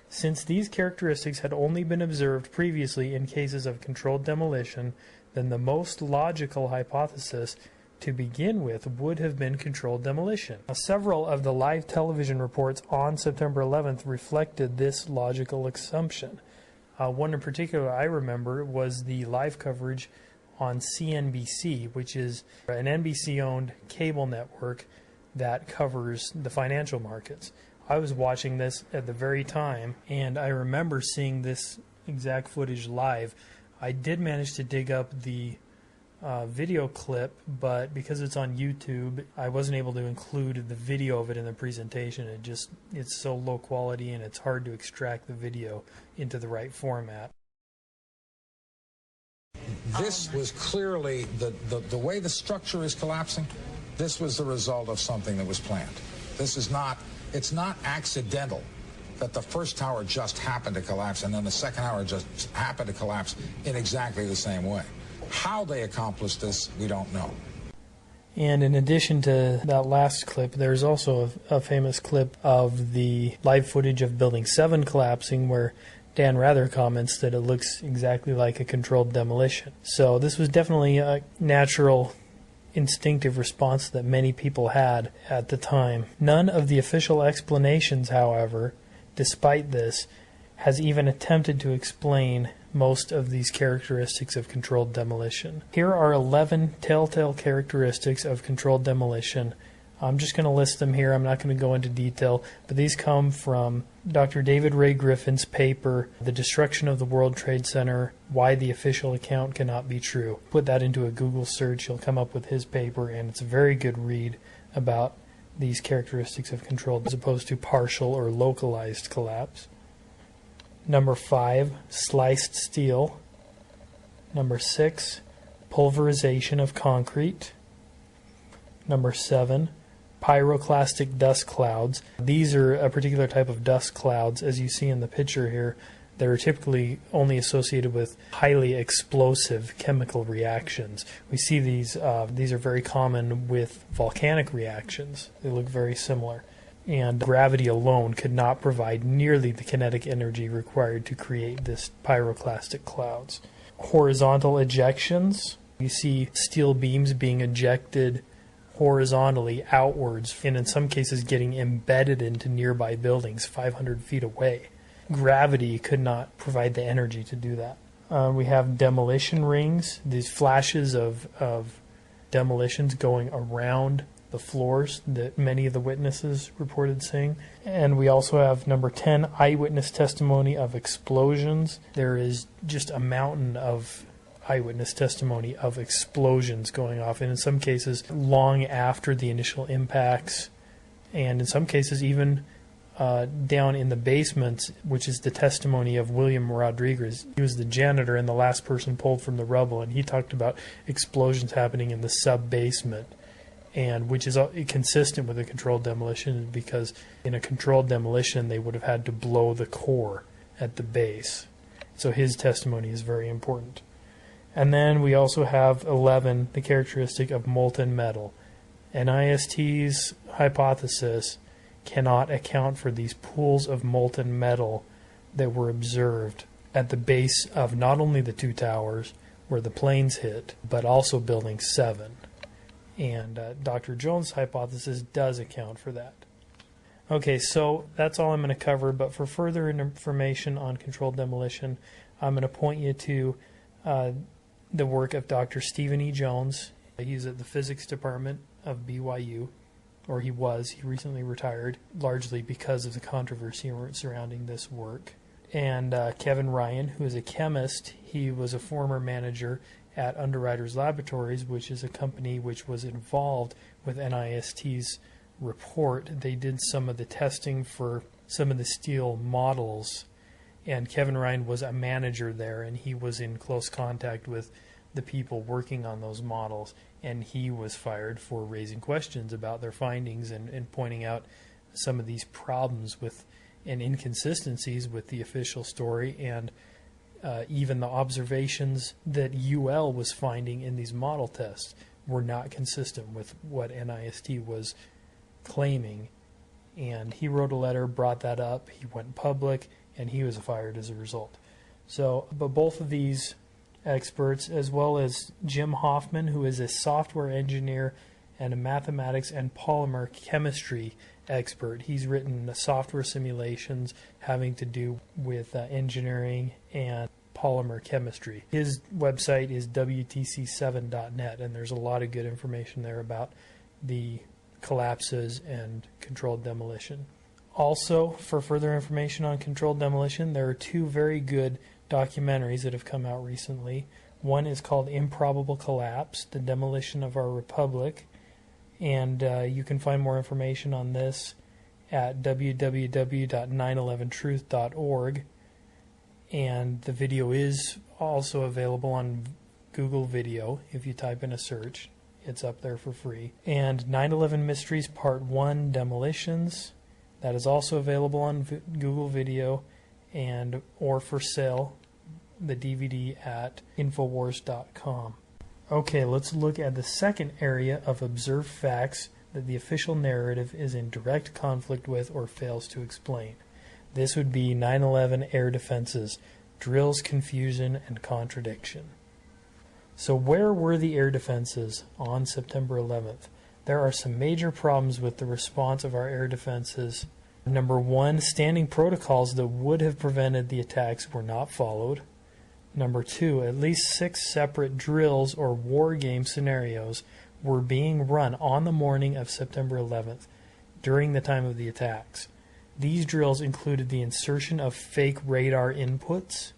Since these characteristics had only been observed previously in cases of controlled demolition, then the most logical hypothesis to begin with would have been controlled demolition. Now, several of the live television reports on September 11th reflected this logical assumption. One in particular I remember was the live coverage on CNBC, which is an NBC-owned cable network that covers the financial markets. I was watching this at the very time, and I remember seeing this exact footage live. I did manage to dig up the video clip, but because it's on YouTube, I wasn't able to include the video of it in the presentation. It's so low quality, and it's hard to extract the video into the right format. This was clearly, the way the structure is collapsing, this was the result of something that was planned. This is not, it's not accidental that the first tower just happened to collapse and then the second tower just happened to collapse in exactly the same way. How they accomplished this, we don't know. And in addition to that last clip, there's also a famous clip of the live footage of Building 7 collapsing where Dan Rather comments that it looks exactly like a controlled demolition. So this was definitely a natural, instinctive response that many people had at the time. None of the official explanations, however, despite this, has even attempted to explain most of these characteristics of controlled demolition. Here are 11 telltale characteristics of controlled demolition. I'm just going to list them here. I'm not going to go into detail, but these come from Dr. David Ray Griffin's paper, The Destruction of the World Trade Center, Why the Official Account Cannot Be True. Put that into a Google search, you'll come up with his paper, and it's a very good read about these characteristics of controlled as opposed to partial or localized collapse. Number 5, sliced steel. Number 6, pulverization of concrete. Number 7, pyroclastic dust clouds. These are a particular type of dust clouds, as you see in the picture here. They're typically only associated with highly explosive chemical reactions. We see these are very common with volcanic reactions. They look very similar. And gravity alone could not provide nearly the kinetic energy required to create this pyroclastic clouds. Horizontal ejections. You see steel beams being ejected horizontally outwards, and in some cases getting embedded into nearby buildings 500 feet away. Gravity could not provide the energy to do that. We have demolition rings, these flashes of demolitions going around the floors that many of the witnesses reported seeing. And we also have number 10, eyewitness testimony of explosions. There is just a mountain of eyewitness testimony of explosions going off, and in some cases long after the initial impacts, and in some cases even down in the basements, which is the testimony of William Rodriguez. He was the janitor and the last person pulled from the rubble, and he talked about explosions happening in the sub-basement, and which is consistent with a controlled demolition, because in a controlled demolition they would have had to blow the core at the base. So his testimony is very important. And then we also have 11, the characteristic of molten metal. NIST's hypothesis cannot account for these pools of molten metal that were observed at the base of not only the two towers where the planes hit, but also Building 7. And Dr. Jones' hypothesis does account for that. Okay, so that's all I'm going to cover, but for further information on controlled demolition, I'm going to point you to the work of Dr. Stephen E. Jones. He's at the physics department of BYU, or he was. He recently retired, largely because of the controversy surrounding this work. And Kevin Ryan, who is a chemist. He was a former manager at Underwriters Laboratories, which is a company which was involved with NIST's report. They did some of the testing for some of the steel models, and Kevin Ryan was a manager there, and he was in close contact with the people working on those models, and he was fired for raising questions about their findings and pointing out some of these problems with and inconsistencies with the official story, and even the observations that UL was finding in these model tests were not consistent with what NIST was claiming. And he wrote a letter, brought that up, he went public, and he was fired as a result. So, but both of these experts, as well as Jim Hoffman, who is a software engineer and a mathematics and polymer chemistry expert. He's written software simulations having to do with engineering and polymer chemistry. His website is WTC7.net, and there's a lot of good information there about the collapses and controlled demolition. Also, for further information on controlled demolition, there are two very good documentaries that have come out recently. One is called Improbable Collapse, The Demolition of Our Republic, and you can find more information on this at www.911truth.org, and the video is also available on Google Video. If you type in a search, it's up there for free. And 9/11 Mysteries Part 1, Demolitions, that is also available on Google Video and or for sale, the DVD at Infowars.com. Okay, let's look at the second area of observed facts that the official narrative is in direct conflict with or fails to explain. This would be 9/11 air defenses, drills, confusion, and contradiction. So where were the air defenses on September 11th? There are some major problems with the response of our air defenses. Number one, standing protocols that would have prevented the attacks were not followed. Number two, at least 6 separate drills or war game scenarios were being run on the morning of September 11th during the time of the attacks. These drills included the insertion of fake radar inputs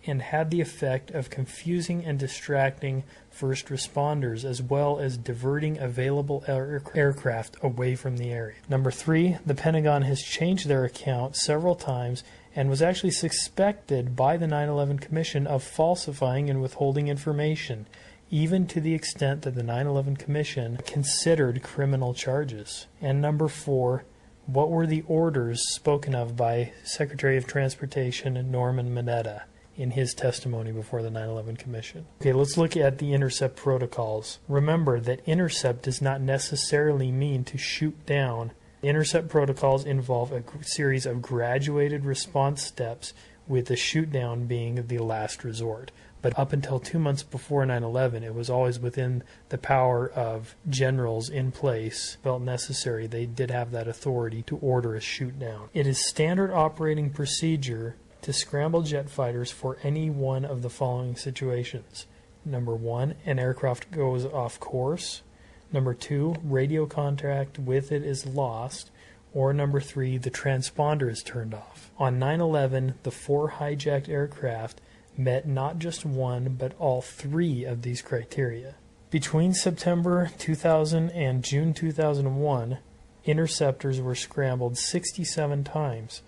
and had the effect of confusing and distracting first responders, as well as diverting available aircraft away from the area. Number three, the Pentagon has changed their account several times and was actually suspected by the 9/11 Commission of falsifying and withholding information, even to the extent that the 9/11 Commission considered criminal charges. And number four, what were the orders spoken of by Secretary of Transportation Norman Mineta in his testimony before the 9/11 Commission? Okay, let's look at the intercept protocols. Remember that intercept does not necessarily mean to shoot down. Intercept protocols involve a series of graduated response steps, with the shoot down being the last resort. But up until 2 months before 9/11, it was always within the power of generals in place, felt necessary. They did have that authority to order a shoot down. It is standard operating procedure to scramble jet fighters for any one of the following situations. Number one, an aircraft goes off course. Number two, radio contact with it is lost. Or number three, the transponder is turned off. On 9/11, the 4 hijacked aircraft met not just one, but all 3 of these criteria. Between September 2000 and June 2001, interceptors were scrambled 67 times.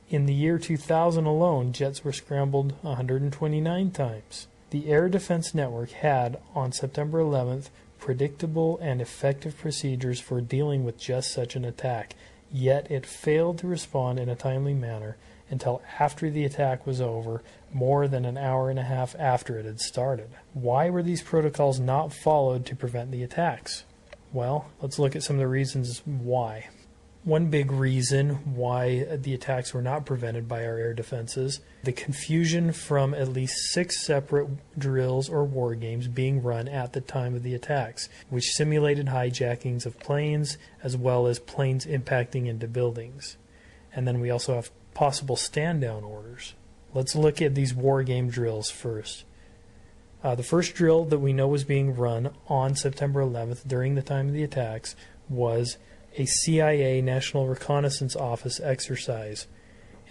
In the year 2000 alone, jets were scrambled 129 times. The Air Defense Network had, on September 11th, predictable and effective procedures for dealing with just such an attack, yet it failed to respond in a timely manner until after the attack was over, more than an hour and a half after it had started. Why were these protocols not followed to prevent the attacks? Well, let's look at some of the reasons why. One big reason why the attacks were not prevented by our air defenses, the confusion from at least 6 separate drills or war games being run at the time of the attacks, which simulated hijackings of planes as well as planes impacting into buildings. And then we also have possible stand-down orders. Let's look at these war game drills first. The first drill that we know was being run on September 11th during the time of the attacks was a CIA National Reconnaissance Office exercise,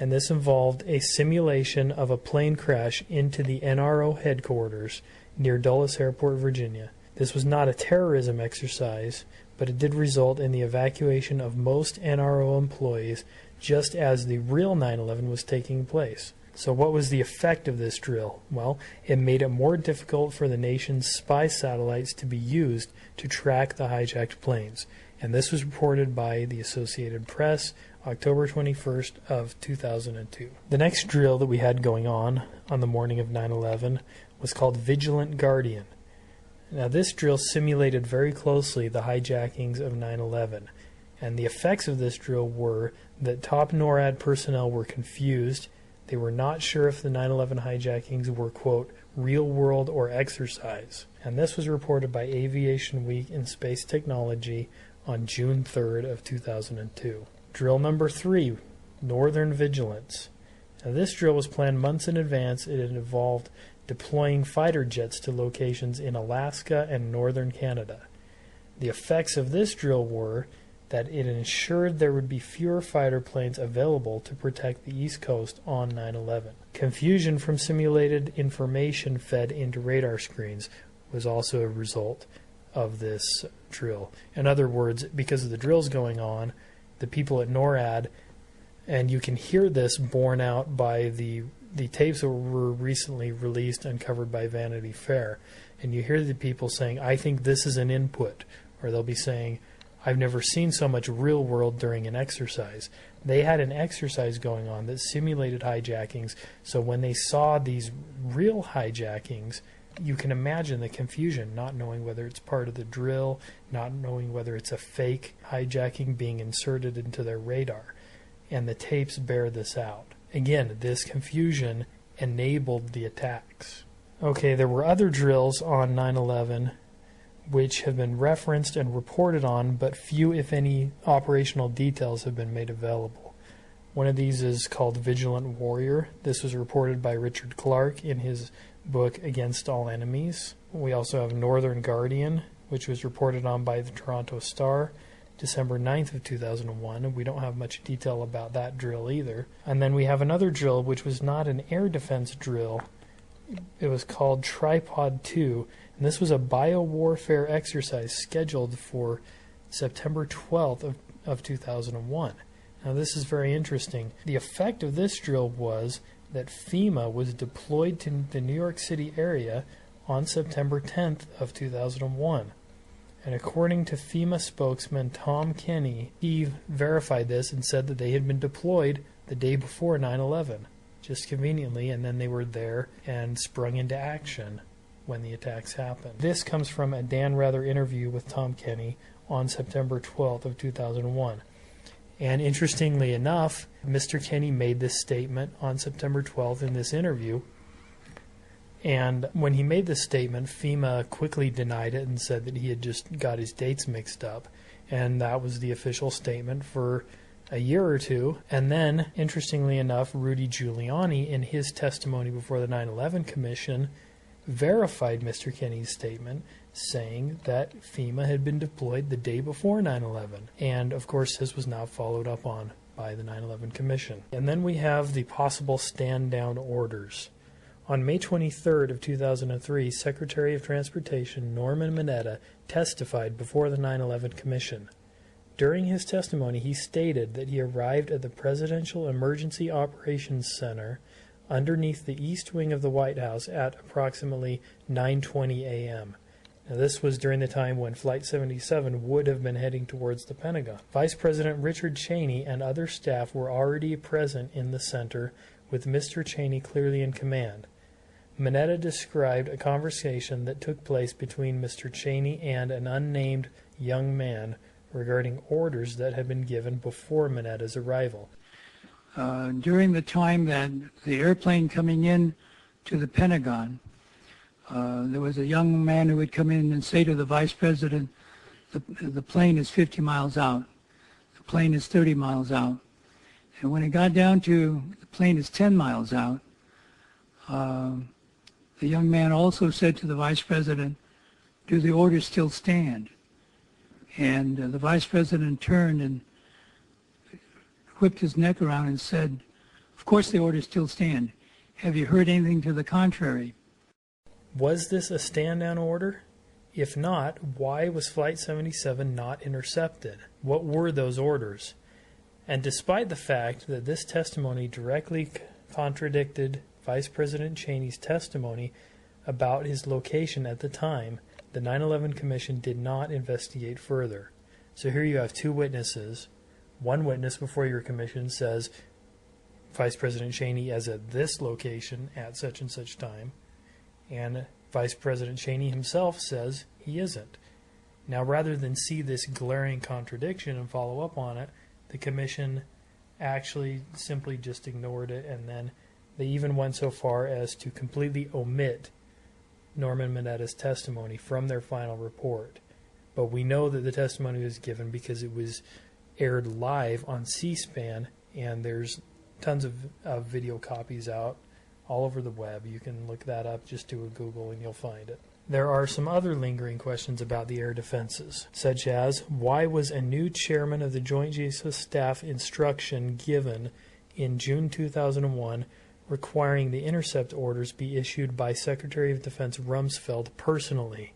and this involved a simulation of a plane crash into the NRO headquarters near Dulles Airport, Virginia. This was not a terrorism exercise, but it did result in the evacuation of most NRO employees just as the real 9/11 was taking place. So what was the effect of this drill? Well, it made it more difficult for the nation's spy satellites to be used to track the hijacked planes. And this was reported by the Associated Press, October 21st of 2002. The next drill that we had going on the morning of 9/11 was called Vigilant Guardian. Now this drill simulated very closely the hijackings of 9/11. And the effects of this drill were that top NORAD personnel were confused. They were not sure if the 9/11 hijackings were, quote, real world or exercise. And this was reported by Aviation Week in Space Technology on June 3rd of 2002. Drill number 3, Northern Vigilance. Now this drill was planned months in advance. It involved deploying fighter jets to locations in Alaska and northern Canada. The effects of this drill were that it ensured there would be fewer fighter planes available to protect the East Coast on 9/11. Confusion from simulated information fed into radar screens was also a result of this drill. In other words, because of the drills going on, the people at NORAD, and you can hear this borne out by the tapes that were recently released and covered by Vanity Fair, and you hear the people saying, I think this is an input, or they'll be saying, I've never seen so much real world during an exercise. They had an exercise going on that simulated hijackings, so when they saw these real hijackings, you can imagine the confusion, not knowing whether it's part of the drill, not knowing whether it's a fake hijacking being inserted into their radar. And the tapes bear this out. Again, this confusion enabled the attacks. Okay, there were other drills on 9/11 which have been referenced and reported on, but few, if any, operational details have been made available. One of these is called Vigilant Warrior. This was reported by Richard Clark in his book Against All Enemies. We also have Northern Guardian, which was reported on by the Toronto Star, December 9th of 2001. We don't have much detail about that drill either. And then we have another drill which was not an air defense drill. It was called Tripod 2, and this was a biowarfare exercise scheduled for September 12th of 2001. Now this is very interesting. The effect of this drill was that FEMA was deployed to the New York City area on September 10th of 2001. And according to FEMA spokesman Tom Kenny, he verified this and said that they had been deployed the day before 9/11, just conveniently, and then they were there and sprung into action when the attacks happened. This comes from a Dan Rather interview with Tom Kenny on September 12th of 2001. And interestingly enough, Mr. Kenny made this statement on September 12th in this interview. And when he made this statement, FEMA quickly denied it and said that he had just got his dates mixed up. And that was the official statement for a year or two. And then, interestingly enough, Rudy Giuliani, in his testimony before the 9/11 Commission, verified Mr. Kenny's statement, saying that FEMA had been deployed the day before 9/11. And, of course, this was not followed up on by the 9/11 Commission. And then we have the possible stand-down orders. On May 23rd of 2003, Secretary of Transportation Norman Mineta testified before the 9/11 Commission. During his testimony, he stated that he arrived at the Presidential Emergency Operations Center underneath the east wing of the White House at approximately 9:20 a.m. Now, this was during the time when Flight 77 would have been heading towards the Pentagon. Vice President Richard Cheney and other staff were already present in the center, with Mr. Cheney clearly in command. Mineta described a conversation that took place between Mr. Cheney and an unnamed young man regarding orders that had been given before Mineta's arrival. During the time that the airplane coming in to the Pentagon, there was a young man who would come in and say to the vice president, the plane is 50 miles out, the plane is 30 miles out. And when it got down to the plane is 10 miles out, the young man also said to the vice president, do the orders still stand? And the vice president turned and whipped his neck around and said, of course the orders still stand. Have you heard anything to the contrary? Was this a stand-down order? If not, why was Flight 77 not intercepted? What were those orders? And despite the fact that this testimony directly contradicted Vice President Cheney's testimony about his location at the time, the 9/11 Commission did not investigate further. So here you have two witnesses. One witness before your commission says Vice President Cheney is at this location at such and such time, and Vice President Cheney himself says he isn't. Now, rather than see this glaring contradiction and follow up on it, the commission actually simply just ignored it, and then they even went so far as to completely omit Norman Mineta's testimony from their final report. But we know that the testimony was given because it was aired live on C-SPAN, and there's tons of video copies out all over the web. You can look that up, just do a Google and you'll find it. There are some other lingering questions about the air defenses, such as why was a new chairman of the Joint Chiefs of Staff instruction given in June 2001 requiring the intercept orders be issued by Secretary of Defense Rumsfeld personally?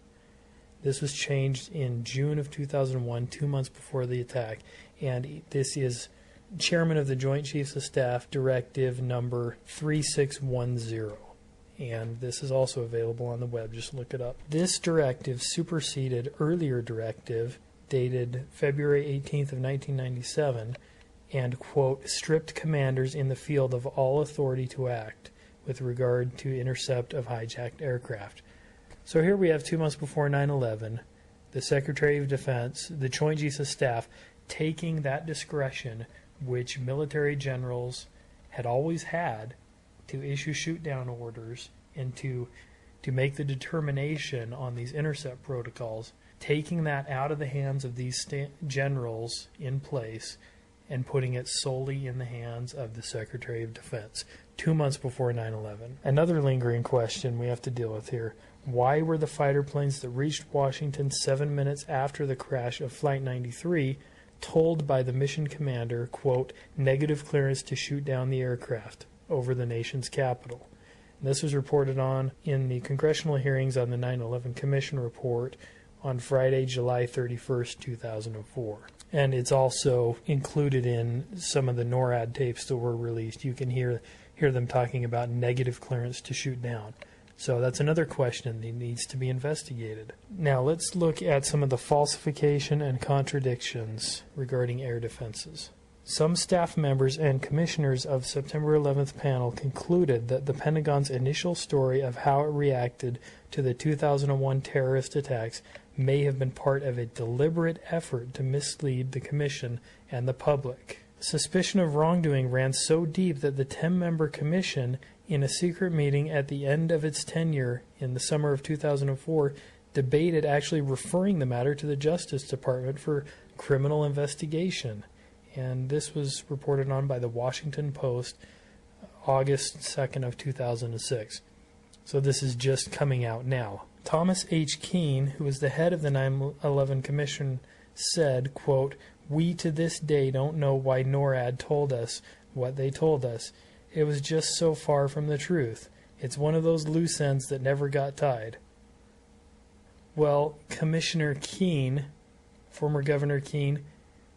This was changed in June of 2001, 2 months before the attack, and this is Chairman of the Joint Chiefs of Staff Directive number 3610, and this is also available on the web. Just look it up. This directive superseded earlier directive dated February 18th of 1997 and, quote, stripped commanders in the field of all authority to act with regard to intercept of hijacked aircraft. So here we have 2 months before 9/11, the Secretary of Defense, the Joint Chiefs of Staff, taking that discretion which military generals had always had to issue shoot-down orders and to make the determination on these intercept protocols, taking that out of the hands of these generals in place and putting it solely in the hands of the Secretary of Defense 2 months before 9/11. Another lingering question we have to deal with here. Why were the fighter planes that reached Washington 7 minutes after the crash of Flight 93 told by the mission commander, quote, negative clearance to shoot down the aircraft over the nation's capital? And this was reported on in the congressional hearings on the 9/11 Commission report on Friday, July 31st, 2004. And it's also included in some of the NORAD tapes that were released. You can hear them talking about negative clearance to shoot down. So that's another question that needs to be investigated. Now let's look at some of the falsification and contradictions regarding air defenses. Some staff members and commissioners of September 11th panel concluded that the Pentagon's initial story of how it reacted to the 2001 terrorist attacks may have been part of a deliberate effort to mislead the Commission and the public. Suspicion of wrongdoing ran so deep that the 10-member Commission, in a secret meeting at the end of its tenure in the summer of 2004, debated actually referring the matter to the Justice Department for criminal investigation. And this was reported on by the Washington Post, August 2nd of 2006. So this is just coming out now. Thomas H. Keene, who was the head of the 9/11 Commission, said, quote, we to this day don't know why NORAD told us what they told us. It was just so far from the truth. It's one of those loose ends that never got tied. Well, Commissioner Keene, former Governor Keene,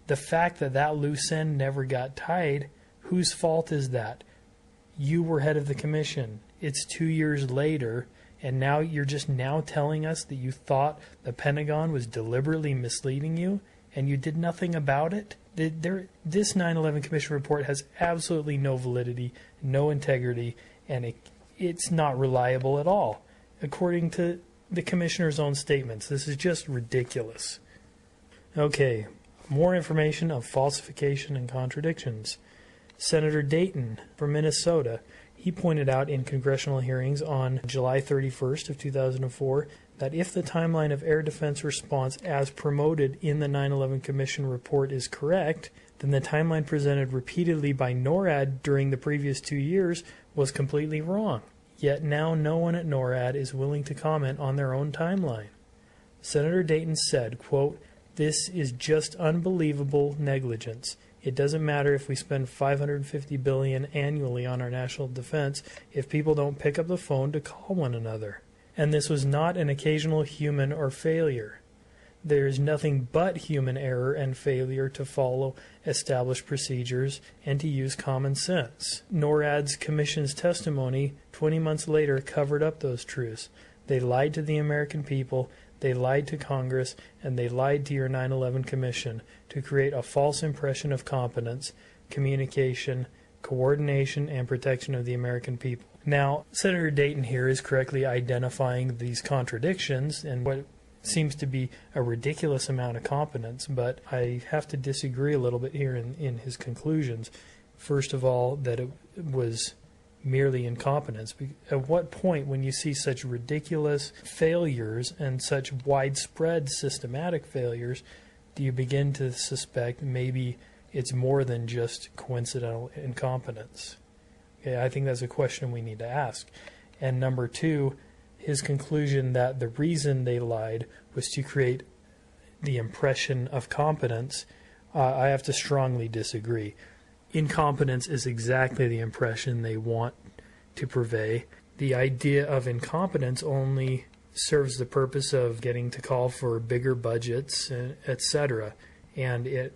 the fact that that loose end never got tied, whose fault is that? You were head of the commission. It's 2 years later. And now you're just now telling us that you thought the Pentagon was deliberately misleading you and you did nothing about it? This 9/11 Commission report has absolutely no validity, no integrity, and it's not reliable at all. According to the Commissioner's own statements, this is just ridiculous. Okay, more information of falsification and contradictions. Senator Dayton from Minnesota, he pointed out in congressional hearings on July 31st of 2004 that if the timeline of air defense response as promoted in the 9/11 Commission report is correct, then the timeline presented repeatedly by NORAD during the previous 2 years was completely wrong. Yet now no one at NORAD is willing to comment on their own timeline. Senator Dayton said, quote, "This is just unbelievable negligence. It doesn't matter if we spend $550 billion annually on our national defense if people don't pick up the phone to call one another. And this was not an occasional human or failure. There is nothing but human error and failure to follow established procedures and to use common sense." NORAD's commission's testimony 20 months later covered up those truths. They lied to the American people, they lied to Congress, and they lied to your 9/11 Commission to create a false impression of competence, communication, coordination, and protection of the American people. Now, Senator Dayton here is correctly identifying these contradictions and what seems to be a ridiculous amount of competence, but I have to disagree a little bit here in his conclusions. First of all, that it was merely incompetence. At what point, when you see such ridiculous failures and such widespread systematic failures, do you begin to suspect maybe it's more than just coincidental incompetence? Okay, I think that's a question we need to ask. And number two, his conclusion that the reason they lied was to create the impression of competence, I have to strongly disagree. Incompetence is exactly the impression they want to purvey. The idea of incompetence only serves the purpose of getting to call for bigger budgets, etc. And it,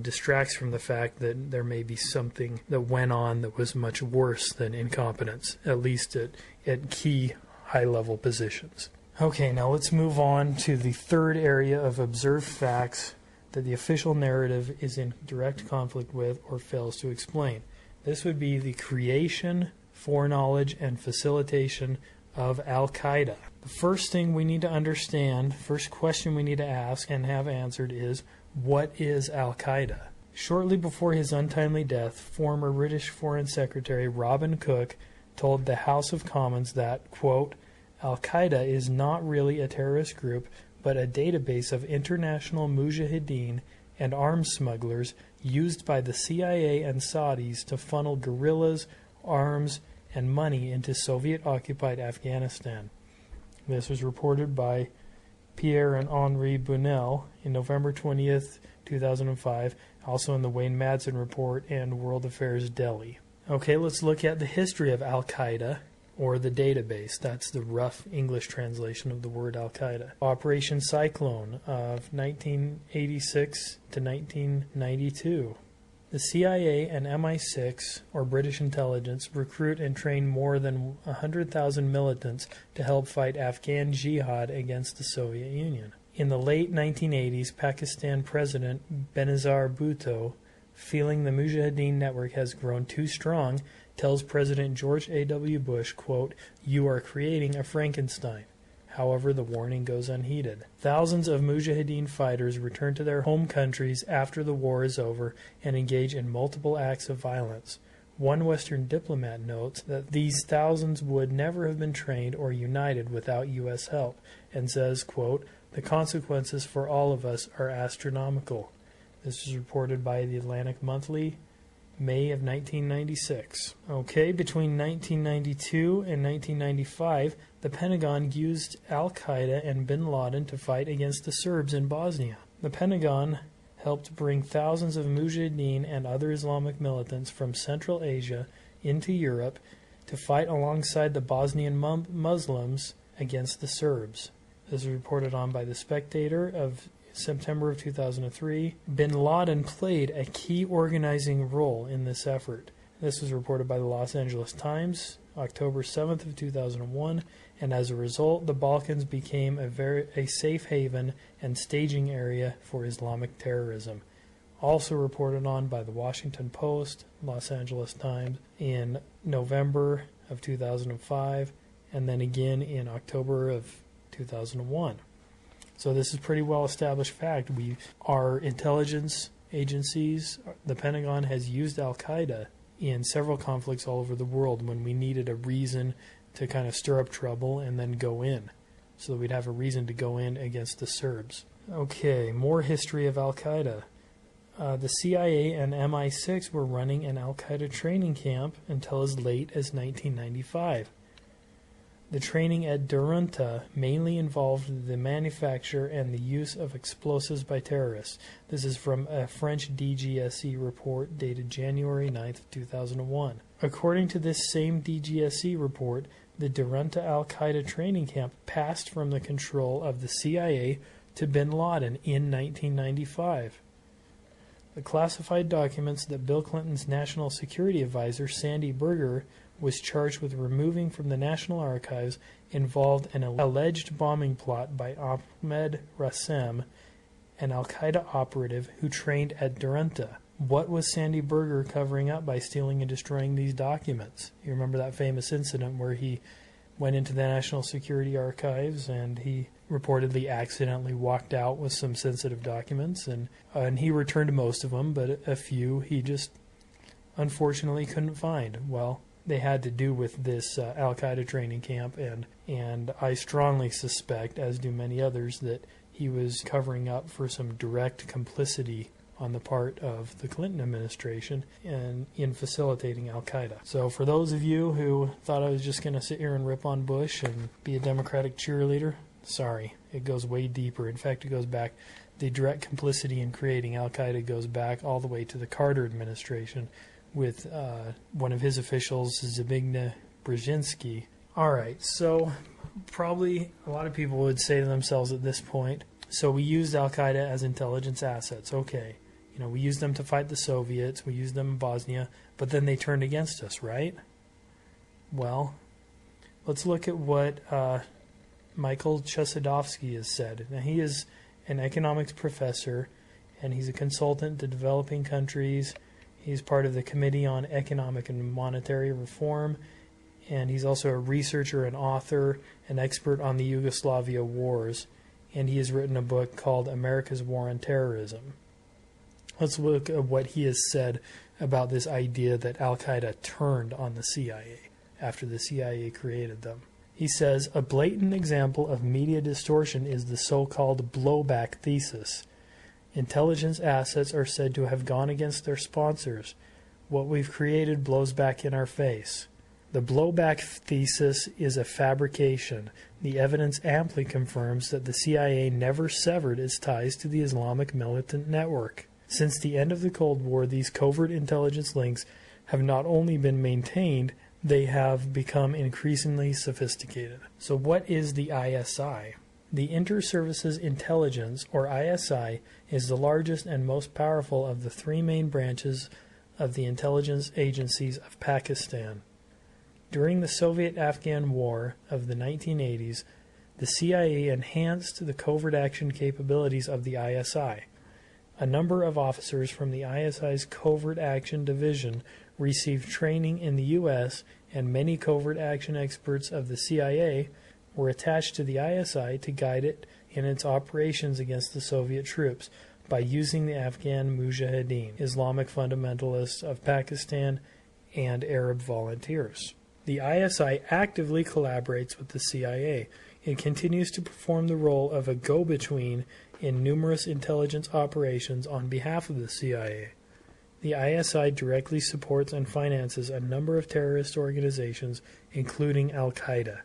distracts from the fact that there may be something that went on that was much worse than incompetence, at least at key high-level positions. Okay, now let's move on to the third area of observed facts that the official narrative is in direct conflict with or fails to explain. This would be the creation, foreknowledge, and facilitation of Al-Qaeda. The first thing we need to understand, first question we need to ask and have answered is, what is Al-Qaeda? Shortly before his untimely death, former British Foreign Secretary Robin Cook told the House of Commons that, quote, "Al-Qaeda is not really a terrorist group, but a database of international mujahideen and arms smugglers used by the CIA and Saudis to funnel guerrillas, arms, and money into Soviet-occupied Afghanistan." This was reported by Pierre and Henri Bunel in November 20th, 2005, also in the Wayne Madsen Report and World Affairs Delhi. Okay, let's look at the history of Al-Qaeda, or the database. That's the rough English translation of the word Al-Qaeda. Operation Cyclone of 1986 to 1992. The CIA and MI6, or British intelligence, recruit and train more than 100,000 militants to help fight Afghan jihad against the Soviet Union. In the late 1980s, Pakistan President Benazir Bhutto, feeling the Mujahideen network has grown too strong, tells President George A.W. Bush, quote, "You are creating a Frankenstein." However, the warning goes unheeded. Thousands of Mujahideen fighters return to their home countries after the war is over and engage in multiple acts of violence. One Western diplomat notes that these thousands would never have been trained or united without U.S. help, and says, quote, "The consequences for all of us are astronomical." This is reported by the Atlantic Monthly, May of 1996. Okay, between 1992 and 1995, the Pentagon used Al-Qaeda and bin Laden to fight against the Serbs in Bosnia. The Pentagon helped bring thousands of Mujahideen and other Islamic militants from Central Asia into Europe to fight alongside the Bosnian Muslims against the Serbs. This is reported on by The Spectator of September of 2003. Bin Laden played a key organizing role in this effort. This was reported by the Los Angeles Times, October 7th of 2001, and as a result, the Balkans became a safe haven and staging area for Islamic terrorism. Also reported on by the Washington Post, Los Angeles Times, in November of 2005, and then again in October of 2001. So this is pretty well established fact. Our intelligence agencies, the Pentagon has used Al-Qaeda in several conflicts all over the world when we needed a reason to kind of stir up trouble and then go in. So that we'd have a reason to go in against the Serbs. Okay, more history of Al-Qaeda. The CIA and MI6 were running an Al-Qaeda training camp until as late as 1995. The training at Derunta mainly involved the manufacture and the use of explosives by terrorists. This is from a French DGSE report dated January 9th, 2001. According to this same DGSE report, the Derunta al-Qaeda training camp passed from the control of the CIA to bin Laden in 1995. The classified documents that Bill Clinton's National Security Advisor, Sandy Berger, was charged with removing from the National Archives involved an alleged bombing plot by Ahmed Rassem, an al-Qaeda operative who trained at Derunta. What was Sandy Berger covering up by stealing and destroying these documents? You remember that famous incident where he went into the National Security Archives and he reportedly accidentally walked out with some sensitive documents, and he returned most of them, but a few he just unfortunately couldn't find. Well, they had to do with this Al-Qaeda training camp, and I strongly suspect, as do many others, that he was covering up for some direct complicity on the part of the Clinton administration and in facilitating Al-Qaeda. So for those of you who thought I was just going to sit here and rip on Bush and be a Democratic cheerleader, sorry, it goes way deeper. In fact, it goes back, the direct complicity in creating Al-Qaeda goes back all the way to the Carter administration with one of his officials, Zbigniew Brzezinski. All right, so probably a lot of people would say to themselves at this point, so we used Al-Qaeda as intelligence assets. Okay, we used them to fight the Soviets, we used them in Bosnia, but then they turned against us, right? Well, let's look at what Michael Chossudovsky has said. Now, he is an economics professor, and he's a consultant to developing countries. He's part of the Committee on Economic and Monetary Reform, and he's also a researcher and author, an expert on the Yugoslavia wars, and he has written a book called America's War on Terrorism. Let's look at what he has said about this idea that Al-Qaeda turned on the CIA after the CIA created them. He says, a blatant example of media distortion is the so-called blowback thesis. Intelligence assets are said to have gone against their sponsors. What we've created blows back in our face. The blowback thesis is a fabrication. The evidence amply confirms that the CIA never severed its ties to the Islamic militant network. Since the end of the Cold War, these covert intelligence links have not only been maintained, they have become increasingly sophisticated. So what is the ISI? The Inter-Services Intelligence, or ISI, is the largest and most powerful of the three main branches of the intelligence agencies of Pakistan. During the Soviet-Afghan War of the 1980s, the CIA enhanced the covert action capabilities of the ISI. A number of officers from the ISI's Covert Action Division received training in the U.S., and many covert action experts of the CIA were attached to the ISI to guide it in its operations against the Soviet troops by using the Afghan Mujahideen, Islamic fundamentalists of Pakistan, and Arab volunteers. The ISI actively collaborates with the CIA. It continues to perform the role of a go-between in numerous intelligence operations on behalf of the CIA. The ISI directly supports and finances a number of terrorist organizations, including Al-Qaeda.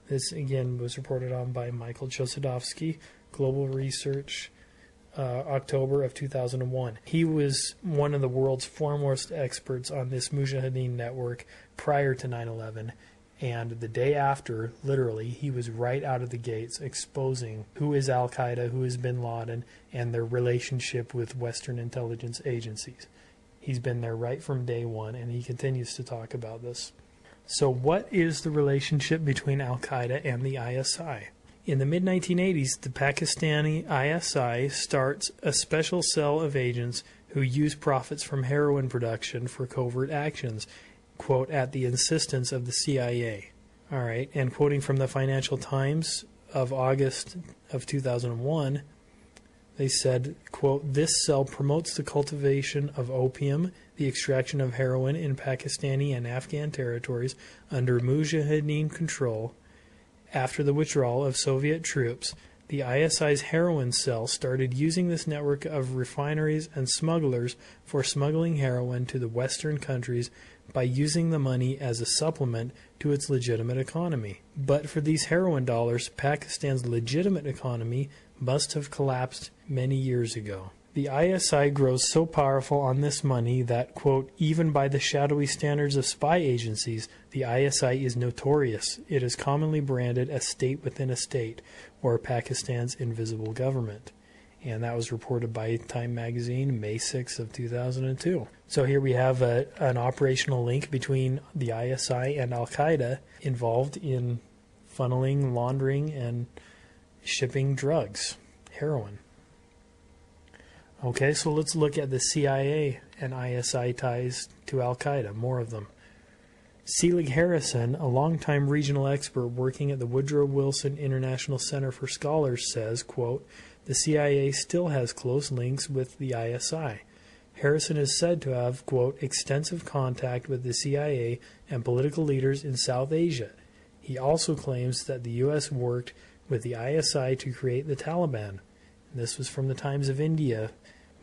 This, again, was reported on by Michael Chossudovsky, Global Research, October of 2001. He was one of the world's foremost experts on this Mujahideen network prior to 9/11, and the day after, literally, he was right out of the gates exposing who is Al-Qaeda, who is bin Laden, and their relationship with Western intelligence agencies. He's been there right from day one, and he continues to talk about this. So what is the relationship between Al-Qaeda and the ISI? In the mid-1980s, the Pakistani ISI starts a special cell of agents who use profits from heroin production for covert actions, quote, at the insistence of the CIA. All right, and quoting from the Financial Times of August of 2001, they said, quote, this cell promotes the cultivation of opium, the extraction of heroin in Pakistani and Afghan territories under Mujahideen control. After the withdrawal of Soviet troops, the ISI's heroin cell started using this network of refineries and smugglers for smuggling heroin to the Western countries by using the money as a supplement to its legitimate economy. But for these heroin dollars, Pakistan's legitimate economy must have collapsed many years ago. The ISI grows so powerful on this money that, quote, even by the shadowy standards of spy agencies, the ISI is notorious. It is commonly branded a state within a state, or Pakistan's invisible government. And that was reported by Time magazine, May 6th of 2002. So here we have an operational link between the ISI and Al-Qaeda involved in funneling, laundering, and shipping drugs, heroin. Okay, so let's look at the CIA and ISI ties to Al-Qaeda, more of them. Selig Harrison, a longtime regional expert working at the Woodrow Wilson International Center for Scholars, says, quote, the CIA still has close links with the ISI. Harrison is said to have, quote, extensive contact with the CIA and political leaders in South Asia. He also claims that the U.S. worked with the ISI to create the Taliban. This was from the Times of India,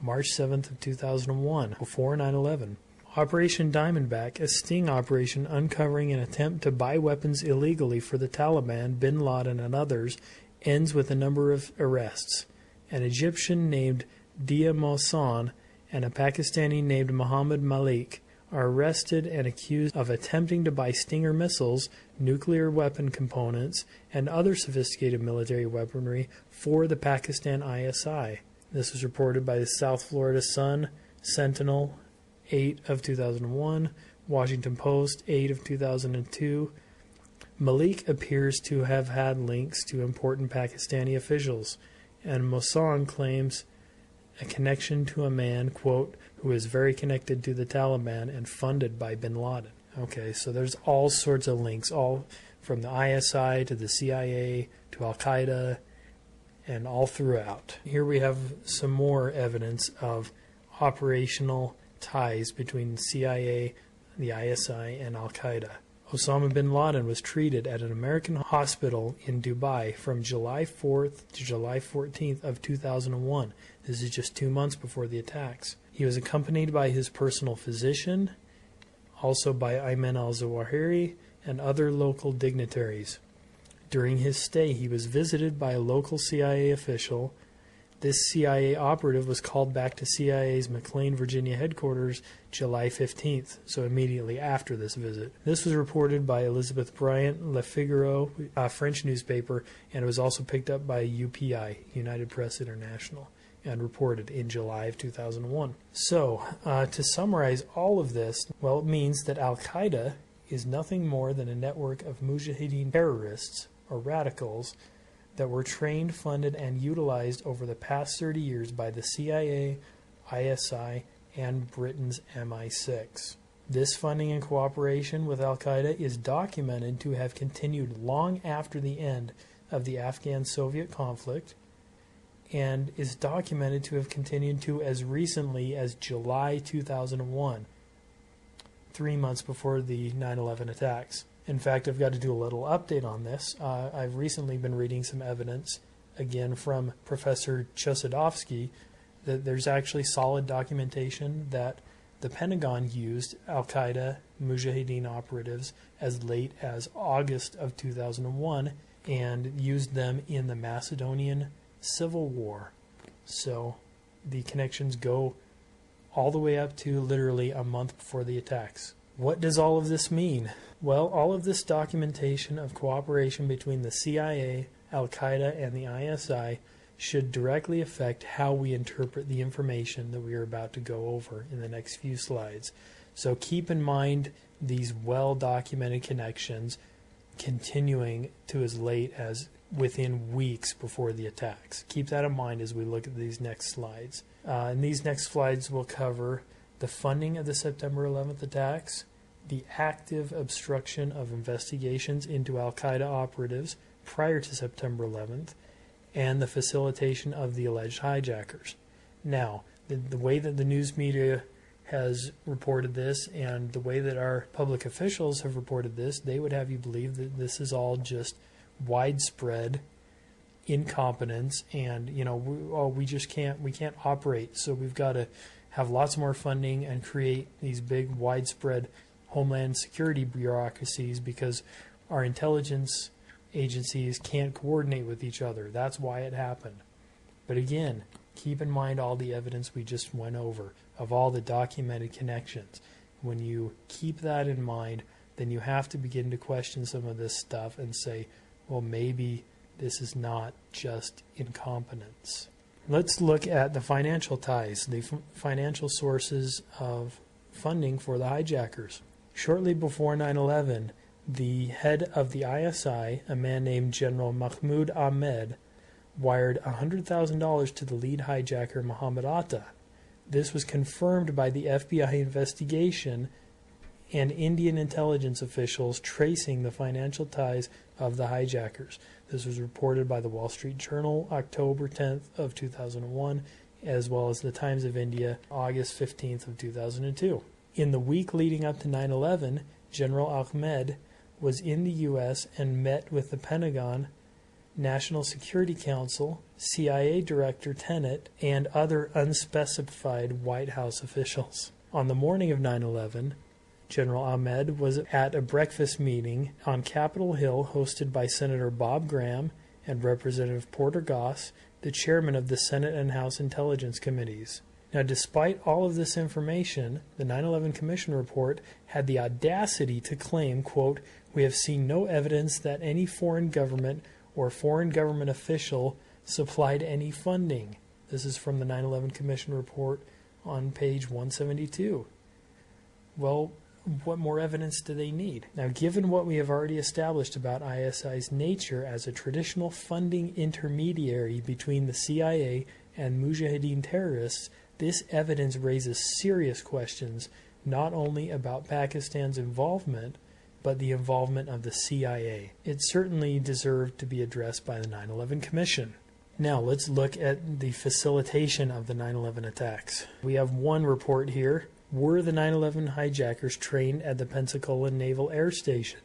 March 7th of 2001, before 9/11. Operation Diamondback, a sting operation uncovering an attempt to buy weapons illegally for the Taliban, bin Laden, and others, ends with a number of arrests. An Egyptian named Dia Mohsen and a Pakistani named Muhammad Malik are arrested and accused of attempting to buy Stinger missiles, nuclear weapon components, and other sophisticated military weaponry for the Pakistan ISI. This was reported by the South Florida Sun, Sentinel, 8 of 2001, Washington Post, 8 of 2002. Malik appears to have had links to important Pakistani officials, and Mohsen claims a connection to a man, quote, who is very connected to the Taliban and funded by bin Laden. Okay, so there's all sorts of links, all from the ISI to the CIA to Al-Qaeda and all throughout. Here we have some more evidence of operational ties between the CIA, the ISI, and Al-Qaeda. Osama bin Laden was treated at an American hospital in Dubai from July 4th to July 14th of 2001. This is just 2 months before the attacks. He was accompanied by his personal physician, also by Ayman al-Zawahiri, and other local dignitaries. During his stay, he was visited by a local CIA official. This CIA operative was called back to CIA's McLean, Virginia headquarters July 15th, so immediately after this visit. This was reported by Elizabeth Bryant, Le Figaro, a French newspaper, and it was also picked up by UPI, United Press International, and reported in July of 2001. So, to summarize all of this, well, it means that Al-Qaeda is nothing more than a network of Mujahideen terrorists, or radicals, that were trained, funded, and utilized over the past 30 years by the CIA, ISI, and Britain's MI6. This funding and cooperation with Al-Qaeda is documented to have continued long after the end of the Afghan-Soviet conflict, and is documented to have continued to as recently as July 2001, 3 months before the 9/11 attacks. In fact, I've got to do a little update on this. I've recently been reading some evidence, again from Professor Chossudovsky, that there's actually solid documentation that the Pentagon used Al-Qaeda Mujahideen operatives as late as August of 2001 and used them in the Macedonian Civil War. So the connections go all the way up to literally a month before the attacks. What does all of this mean? Well, all of this documentation of cooperation between the CIA, Al-Qaeda, and the ISI should directly affect how we interpret the information that we are about to go over in the next few slides. So keep in mind these well-documented connections continuing to as late as within weeks before the attacks. Keep that in mind as we look at these next slides. In these next slides, we'll cover the funding of the September 11th attacks, the active obstruction of investigations into al-Qaeda operatives prior to September 11th, and the facilitation of the alleged hijackers. Now, the way that the news media has reported this and the way that our public officials have reported this, they would have you believe that this is all just widespread incompetence, and we can't operate, so we've got to have lots more funding and create these big widespread homeland security bureaucracies because our intelligence agencies can't coordinate with each other. That's why it happened. But again, keep in mind all the evidence we just went over of all the documented connections. When you keep that in mind, then you have to begin to question some of this stuff and say, well, maybe this is not just incompetence. Let's look at the financial ties, the financial sources of funding for the hijackers. Shortly before 9/11, the head of the ISI, a man named General Mahmoud Ahmed, wired $100,000 to the lead hijacker Mohammed Atta. This was confirmed by the FBI investigation and Indian intelligence officials tracing the financial ties of the hijackers. This was reported by the Wall Street Journal October 10th of 2001, as well as the Times of India August 15th of 2002. In the week leading up to 9/11, General Ahmed was in the U.S. and met with the Pentagon, National Security Council, CIA Director Tenet, and other unspecified White House officials. On the morning of 9/11, General Ahmed was at a breakfast meeting on Capitol Hill hosted by Senator Bob Graham and Representative Porter Goss, the chairman of the Senate and House Intelligence Committees. Now, despite all of this information, the 9/11 Commission report had the audacity to claim, quote, "We have seen no evidence that any foreign government or foreign government official supplied any funding." This is from the 9/11 Commission report on page 172. Well, what more evidence do they need? Now, given what we have already established about ISI's nature as a traditional funding intermediary between the CIA and Mujahideen terrorists, this evidence raises serious questions not only about Pakistan's involvement, but the involvement of the CIA. It certainly deserved to be addressed by the 9/11 Commission. Now, let's look at the facilitation of the 9/11 attacks. We have one report here. Were the 9/11 hijackers trained at the Pensacola Naval Air Station?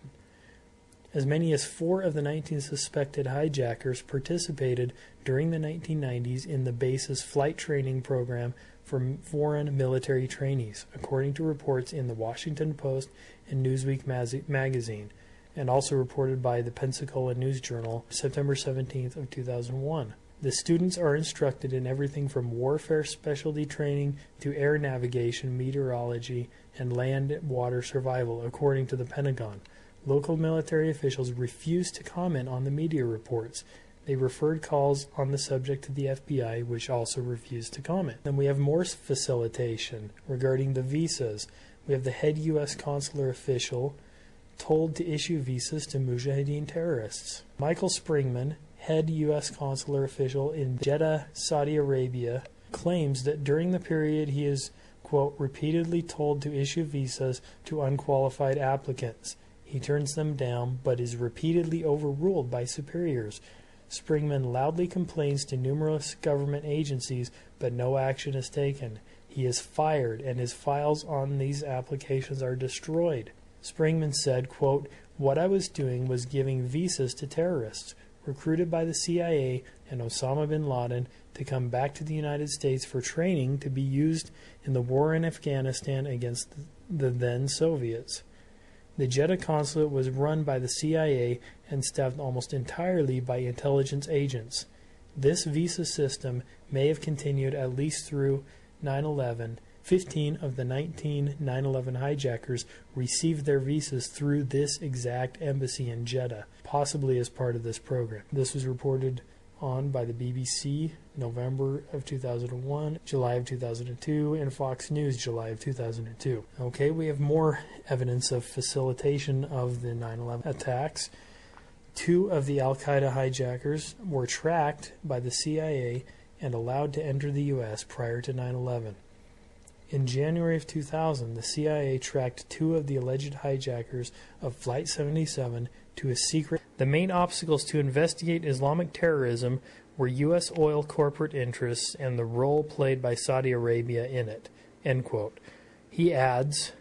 As many as 4 of the 19 suspected hijackers participated during the 1990s in the base's flight training program for foreign military trainees, according to reports in the Washington Post and Newsweek magazine, and also reported by the Pensacola News Journal, September 17th of 2001. The students are instructed in everything from warfare specialty training to air navigation, meteorology, and land-water survival, according to the Pentagon. Local military officials refused to comment on the media reports. They referred calls on the subject to the FBI, which also refused to comment. Then we have more facilitation regarding the visas. We have the head U.S. consular official told to issue visas to Mujahideen terrorists. Michael Springman, head U.S. consular official in Jeddah, Saudi Arabia, claims that during the period he is, quote, repeatedly told to issue visas to unqualified applicants. He turns them down, but is repeatedly overruled by superiors. Springman loudly complains to numerous government agencies, but no action is taken. He is fired, and his files on these applications are destroyed. Springman said, quote, "What I was doing was giving visas to terrorists recruited by the CIA and Osama bin Laden to come back to the United States for training to be used in the war in Afghanistan against the then Soviets. The Jeddah consulate was run by the CIA and staffed almost entirely by intelligence agents. This visa system may have continued at least through 9/11. 15 of the 19 9/11 hijackers received their visas through this exact embassy in Jeddah, possibly as part of this program." This was reported on by the BBC, November of 2001, July of 2002, and Fox News, July of 2002. Okay, we have more evidence of facilitation of the 9/11 attacks. 2 of the Al-Qaeda hijackers were tracked by the CIA and allowed to enter the U.S. prior to 9/11. In January of 2000, the CIA tracked 2 of the alleged hijackers of Flight 77 to a secret. The main obstacles to investigate Islamic terrorism were U.S. oil corporate interests and the role played by Saudi Arabia in it. End quote. He adds,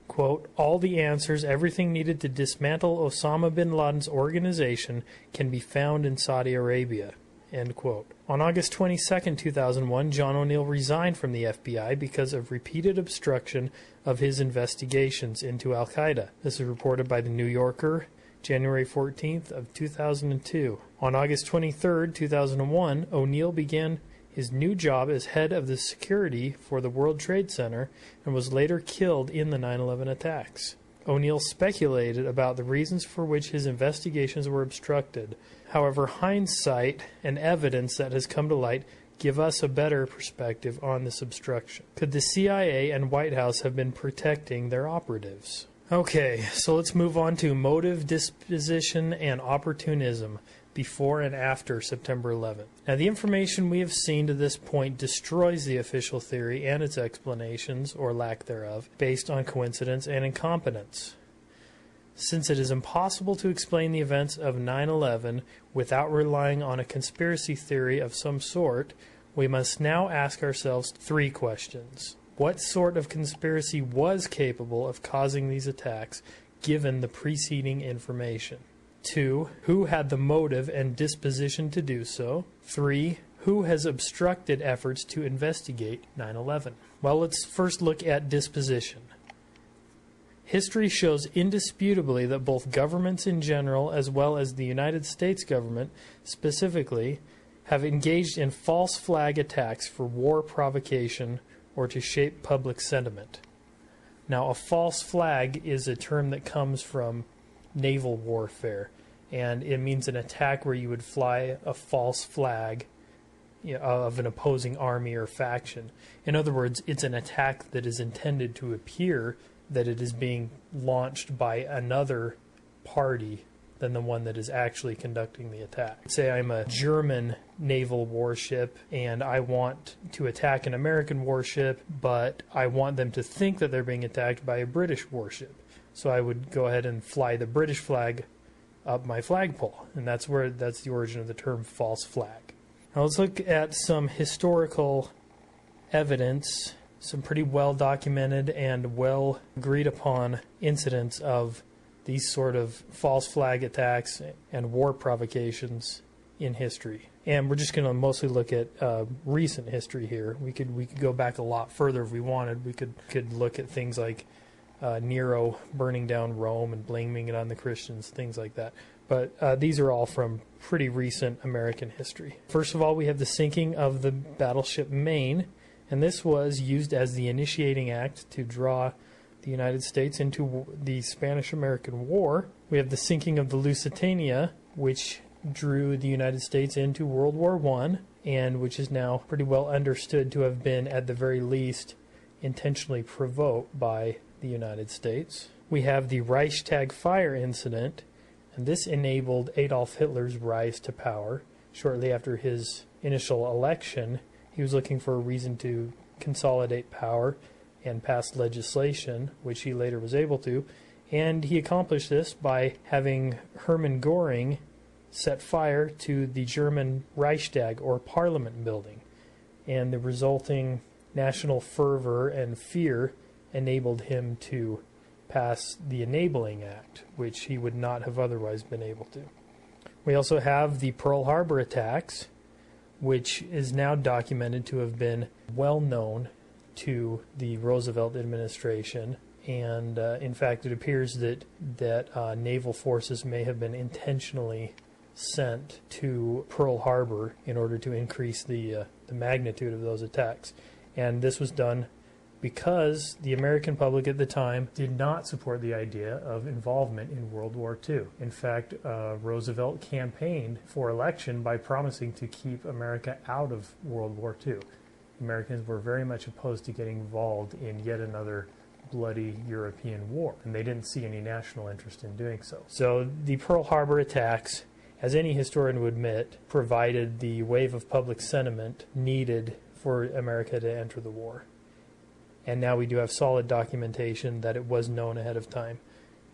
quote, all the answers, everything needed to dismantle Osama bin Laden's organization can be found in Saudi Arabia. End quote. On August 22, 2001, John O'Neill resigned from the FBI because of repeated obstruction of his investigations into Al-Qaeda. This is reported by the New Yorker, January 14th of 2002. On August 23, 2001, O'Neill began his new job as head of the security for the World Trade Center and was later killed in the 9/11 attacks. O'Neill speculated about the reasons for which his investigations were obstructed. However, hindsight and evidence that has come to light give us a better perspective on this obstruction. Could the CIA and Whitehouse have been protecting their operatives? Okay, so let's move on to motive, disposition, and opportunism before and after September 11th. Now, the information we have seen to this point destroys the official theory and its explanations, or lack thereof, based on coincidence and incompetence. Since it is impossible to explain the events of 9/11 without relying on a conspiracy theory of some sort, we must now ask ourselves 3 questions. What sort of conspiracy was capable of causing these attacks, given the preceding information? 2. Who had the motive and disposition to do so? 3. Who has obstructed efforts to investigate 9/11? Well, let's first look at disposition. History shows indisputably that both governments in general, as well as the United States government specifically, have engaged in false flag attacks for war provocation or to shape public sentiment. Now, a false flag is a term that comes from naval warfare, and it means an attack where you would fly a false flag of an opposing army or faction. In other words, it's an attack that is intended to appear that it is being launched by another party than the one that is actually conducting the attack. Say I'm a German naval warship and I want to attack an American warship, but I want them to think that they're being attacked by a British warship. So I would go ahead and fly the British flag up my flagpole, and that's the origin of the term false flag. Now let's look at some historical evidence, some pretty well documented and well agreed upon incidents of these sort of false flag attacks and war provocations in history. And we're just going to mostly look at recent history here. We could go back a lot further if we wanted. We could look at things like Nero burning down Rome and blaming it on the Christians, things like that. But these are all from pretty recent American history. First of all, we have the sinking of the battleship Maine, and this was used as the initiating act to draw the United States into the Spanish-American War. We have the sinking of the Lusitania, which drew the United States into World War I, and which is now pretty well understood to have been, at the very least, intentionally provoked by the United States. We have the Reichstag fire incident, and this enabled Adolf Hitler's rise to power. Shortly after his initial election, he was looking for a reason to consolidate power and pass legislation, which he later was able to, and he accomplished this by having Hermann Göring set fire to the German Reichstag, or Parliament building, and the resulting national fervor and fear enabled him to pass the Enabling Act, which he would not have otherwise been able to. We also have the Pearl Harbor attacks, which is now documented to have been well known to the Roosevelt administration, and in fact it appears that naval forces may have been intentionally sent to Pearl Harbor in order to increase the magnitude of those attacks. And this was done because the American public at the time did not support the idea of involvement in World War II. In fact, Roosevelt campaigned for election by promising to keep America out of World War II. Americans were very much opposed to getting involved in yet another bloody European war, and they didn't see any national interest in doing so. So the Pearl Harbor attacks, as any historian would admit, provided the wave of public sentiment needed for America to enter the war. And now we do have solid documentation that it was known ahead of time.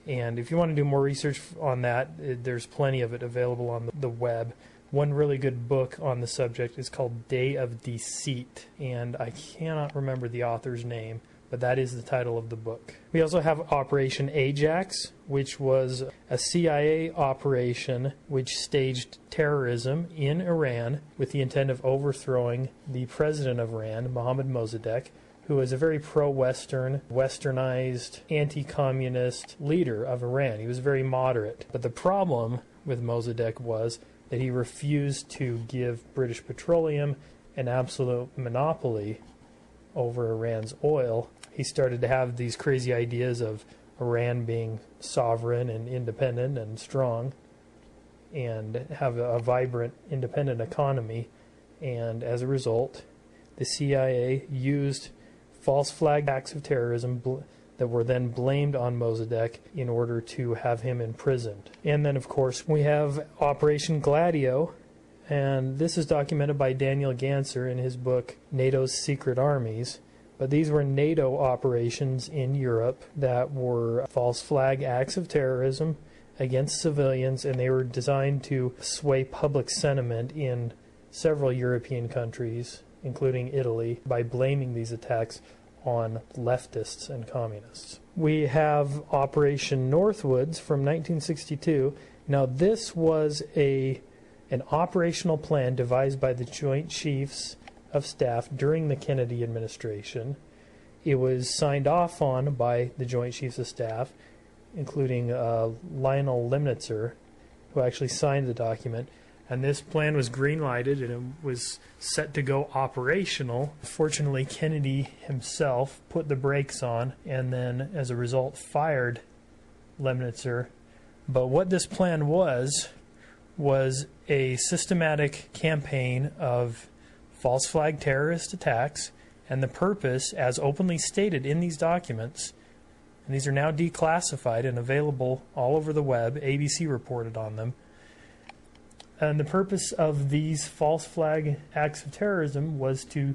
And if you want to do more research on that, there's plenty of it available on the web. One really good book on the subject is called Day of Deceit, and I cannot remember the author's name, but that is the title of the book. We also have Operation Ajax, which was a CIA operation which staged terrorism in Iran with the intent of overthrowing the president of Iran, Mohammad Mossadegh, who was a very pro-Western, westernized, anti-communist leader of Iran. He was very moderate. But the problem with Mossadegh was that he refused to give British Petroleum an absolute monopoly over Iran's oil. He started to have these crazy ideas of Iran being sovereign and independent and strong and have a vibrant, independent economy. And as a result, the CIA used false flag acts of terrorism that were then blamed on Mossadegh in order to have him imprisoned. And then, of course, we have Operation Gladio, and this is documented by Daniel Ganser in his book, NATO's Secret Armies. But these were NATO operations in Europe that were false flag acts of terrorism against civilians, and they were designed to sway public sentiment in several European countries, including Italy, by blaming these attacks on leftists and communists. We have Operation Northwoods from 1962. Now this was an operational plan devised by the Joint Chiefs of Staff during the Kennedy administration. It was signed off on by the Joint Chiefs of Staff, including Lionel Lemnitzer, who actually signed the document. And this plan was green-lighted, and it was set to go operational. Fortunately, Kennedy himself put the brakes on, and then, as a result, fired Lemnitzer. But what this plan was a systematic campaign of false flag terrorist attacks, and the purpose, as openly stated in these documents, and these are now declassified and available all over the web, ABC reported on them, and the purpose of these false flag acts of terrorism was to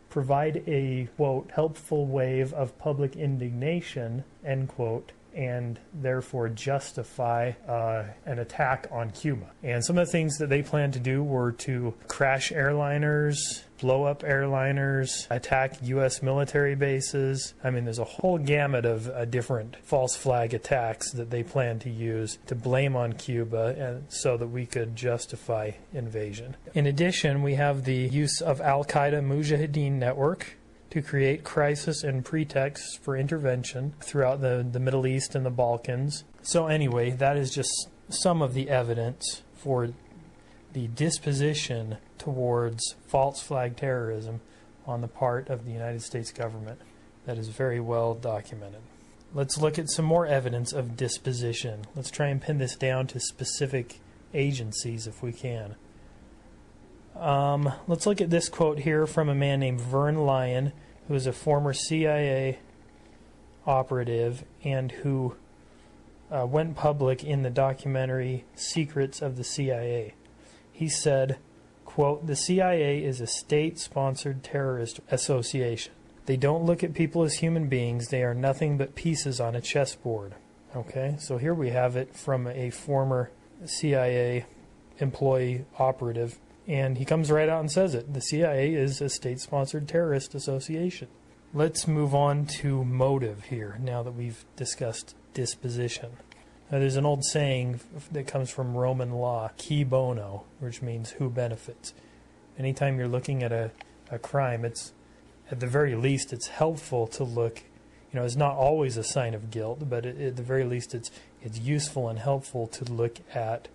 provide a, quote, helpful wave of public indignation, end quote, and therefore justify an attack on Cuba. And some of the things that they planned to do were to crash airliners, blow up airliners, attack U.S. military bases. I mean, there's a whole gamut of different false flag attacks that they planned to use to blame on Cuba and so that we could justify invasion. In addition, we have the use of Al-Qaeda Mujahideen network to create crisis and pretexts for intervention throughout the Middle East and the Balkans. So anyway, that is just some of the evidence for the disposition towards false flag terrorism on the part of the United States government that is very well documented. Let's look at some more evidence of disposition. Let's try and pin this down to specific agencies if we can. Let's look at this quote here from a man named Vern Lyon, who is a former CIA operative and who went public in the documentary Secrets of the CIA. He said, quote, "The CIA is a state-sponsored terrorist association. They don't look at people as human beings. They are nothing but pieces on a chessboard." Okay, so here we have it from a former CIA employee operative. And he comes right out and says it. The CIA is a state-sponsored terrorist association. Let's move on to motive here, now that we've discussed disposition. Now, there's an old saying that comes from Roman law, qui bono, which means who benefits. Anytime you're looking at a crime, it's, at the very least, it's helpful to look, it's not always a sign of guilt, but at the very least, it's useful and helpful to look at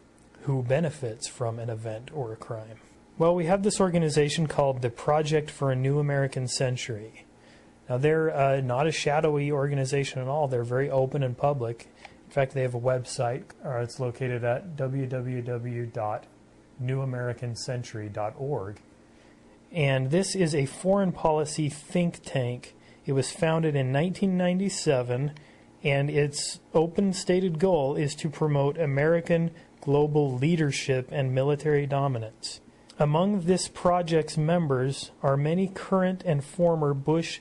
who benefits from an event or a crime. Well, we have this organization called the Project for a New American Century. Now, they're not a shadowy organization at all. They're very open and public. In fact, they have a website. It's located at www.newamericancentury.org. And this is a foreign policy think tank. It was founded in 1997, and its open stated goal is to promote American global leadership and military dominance. Among this project's members are many current and former Bush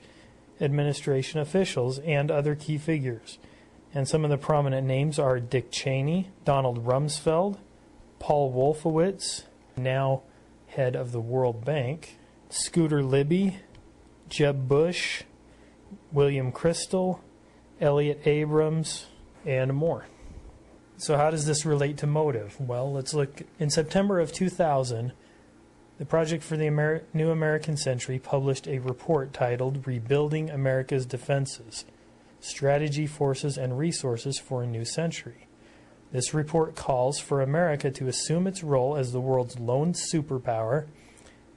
administration officials and other key figures. And some of the prominent names are Dick Cheney, Donald Rumsfeld, Paul Wolfowitz, now head of the World Bank, Scooter Libby, Jeb Bush, William Kristol, Elliott Abrams, and more. So how does this relate to motive? Well, let's look. In September of 2000, the Project for the New American Century published a report titled Rebuilding America's Defenses, Strategy, Forces, and Resources for a New Century. This report calls for America to assume its role as the world's lone superpower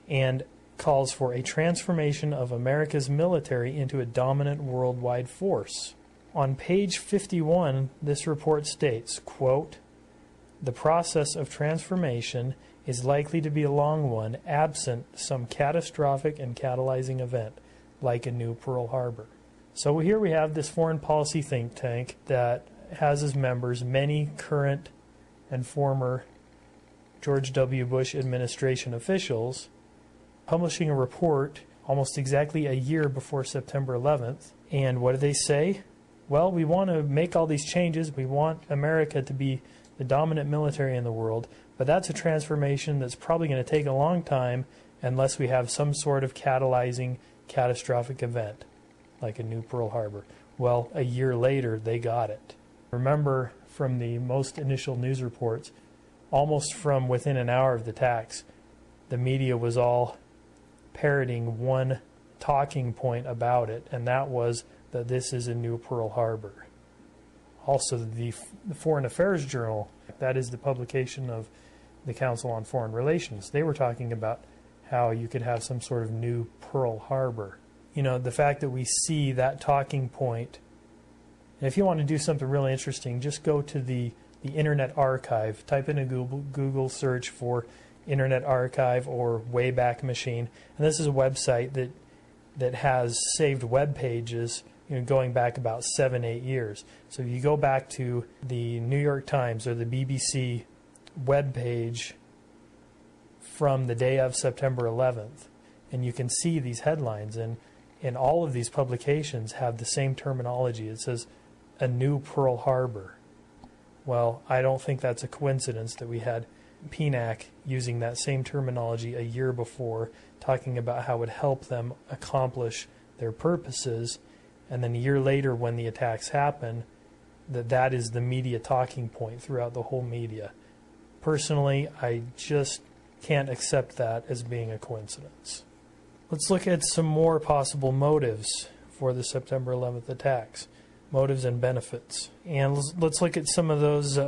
and calls for a transformation of America's military into a dominant worldwide force. On page 51, this report states, quote, "The process of transformation is likely to be a long one, absent some catastrophic and catalyzing event, like a new Pearl Harbor." So here we have this foreign policy think tank that has as members many current and former George W. Bush administration officials, publishing a report almost exactly a year before September 11th. And what do they say? Well, we want to make all these changes. We want America to be the dominant military in the world, but that's a transformation that's probably going to take a long time unless we have some sort of catalyzing catastrophic event, like a new Pearl Harbor. Well, a year later, they got it. Remember from the most initial news reports, almost from within an hour of the attacks, the media was all parroting one talking point about it, and that was that this is a new Pearl Harbor. Also, the Foreign Affairs Journal, that is the publication of the Council on Foreign Relations, they were talking about how you could have some sort of new Pearl Harbor. You know, the fact that we see that talking point, and if you want to do something really interesting, just go to the Internet Archive, type in a Google search for Internet Archive or Wayback Machine, and this is a website that has saved web pages, you know, going back about 7-8 years. So if you go back to the New York Times or the BBC web page from the day of September 11th, and you can see these headlines, and all of these publications have the same terminology. It says a new Pearl Harbor. Well, I don't think that's a coincidence that we had PNAC using that same terminology a year before, talking about how it would help them accomplish their purposes, and then a year later when the attacks happen, that is the media talking point throughout the whole media. Personally, I just can't accept that as being a coincidence. Let's look at some more possible motives for the September 11th attacks, motives and benefits. And let's look at some of those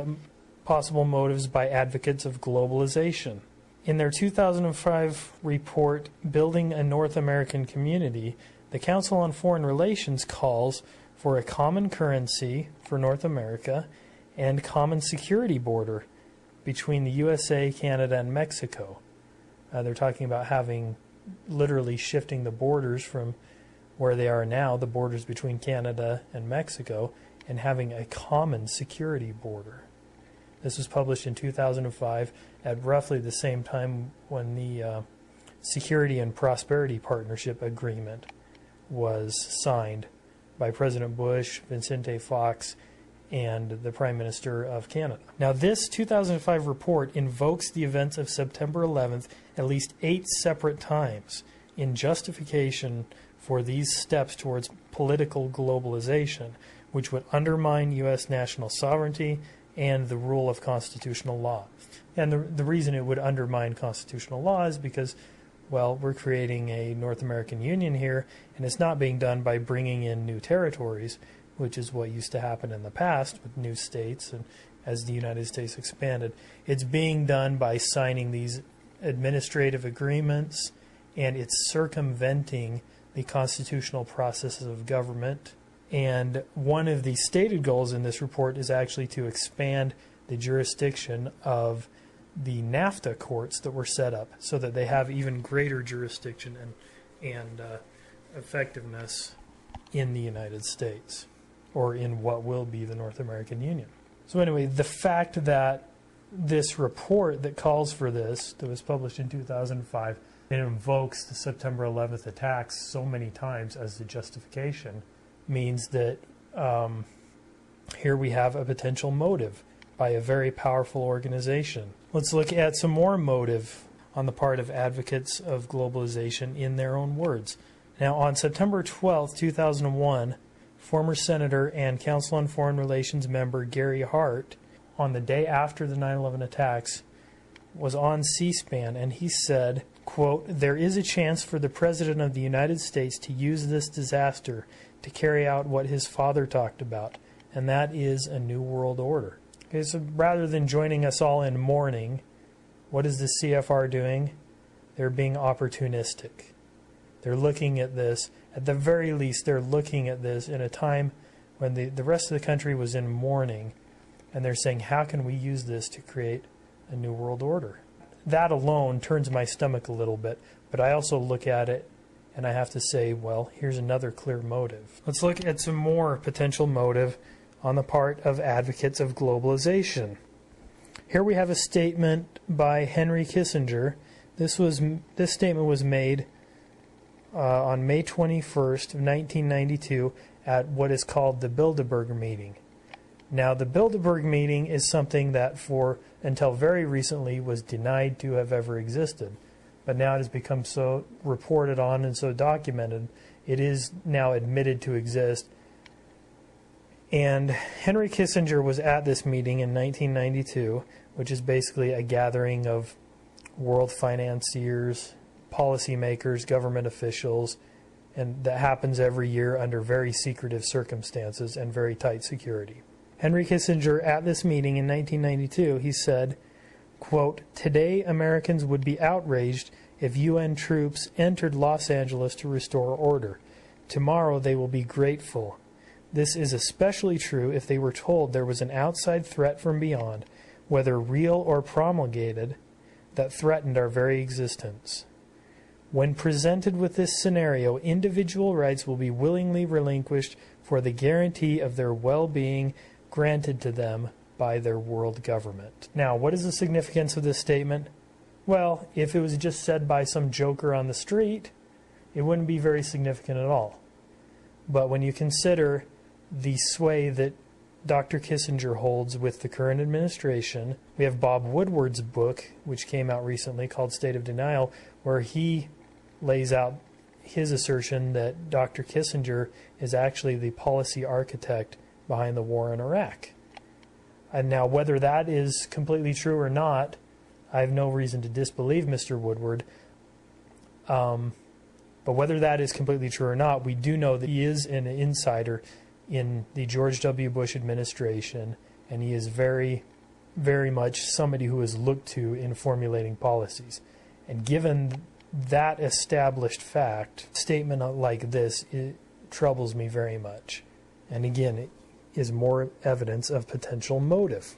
possible motives by advocates of globalization. In their 2005 report, Building a North American Community, the Council on Foreign Relations calls for a common currency for North America and common security border between the USA, Canada, and Mexico. They're talking about literally shifting the borders from where they are now, the borders between Canada and Mexico, and having a common security border. This was published in 2005 at roughly the same time when the Security and Prosperity Partnership Agreement was signed by President Bush, Vicente Fox, and the Prime Minister of Canada. Now, this 2005 report invokes the events of September 11th at least 8 separate times in justification for these steps towards political globalization, which would undermine U.S. national sovereignty and the rule of constitutional law. And the reason it would undermine constitutional law is because, well, we're creating a North American Union here, and it's not being done by bringing in new territories, which is what used to happen in the past with new states and as the United States expanded. It's being done by signing these administrative agreements, and it's circumventing the constitutional processes of government. And one of the stated goals in this report is actually to expand the jurisdiction of the NAFTA courts that were set up so that they have even greater jurisdiction and effectiveness in the United States, or in what will be the North American Union. So anyway, the fact that this report that calls for this, that was published in 2005, it invokes the September 11th attacks so many times as the justification, means that here we have a potential motive by a very powerful organization. Let's look at some more motive on the part of advocates of globalization in their own words. Now, on September 12, 2001, former Senator and Council on Foreign Relations member Gary Hart, on the day after the 9/11 attacks, was on C-SPAN, and he said, quote, "There is a chance for the President of the United States to use this disaster to carry out what his father talked about, and that is a new world order." Okay, so rather than joining us all in mourning, what is the CFR doing? They're being opportunistic. They're looking at this, at the very least, they're looking at this in a time when the rest of the country was in mourning, and they're saying, how can we use this to create a new world order? That alone turns my stomach a little bit, but I also look at it and I have to say, well, here's another clear motive. Let's look at some more potential motive on the part of advocates of globalization. Here we have a statement by Henry Kissinger. This statement was made on May 21st of 1992 at what is called the Bilderberg meeting. Now, the Bilderberg meeting is something that until very recently was denied to have ever existed. But now it has become so reported on and so documented, it is now admitted to exist. And Henry Kissinger was at this meeting in 1992, which is basically a gathering of world financiers, policymakers, government officials, and that happens every year under very secretive circumstances and very tight security. Henry Kissinger, at this meeting in 1992, he said, quote, "Today Americans would be outraged if UN troops entered Los Angeles to restore order. Tomorrow they will be grateful. This is especially true if they were told there was an outside threat from beyond, whether real or promulgated, that threatened our very existence. When presented with this scenario, individual rights will be willingly relinquished for the guarantee of their well-being granted to them by their world government." Now, what is the significance of this statement? Well, if it was just said by some joker on the street, it wouldn't be very significant at all. But when you consider the sway that Dr. Kissinger holds with the current administration, we have Bob Woodward's book, which came out recently, called State of Denial, where he lays out his assertion that Dr. Kissinger is actually the policy architect behind the war in Iraq. And now, whether that is completely true or not, I have no reason to disbelieve Mr. Woodward. But whether that is completely true or not, we do know that he is an insider in the George W. Bush administration, and he is very, very much somebody who is looked to in formulating policies. And given that established fact, a statement like this, it troubles me very much. And again, it is more evidence of potential motive.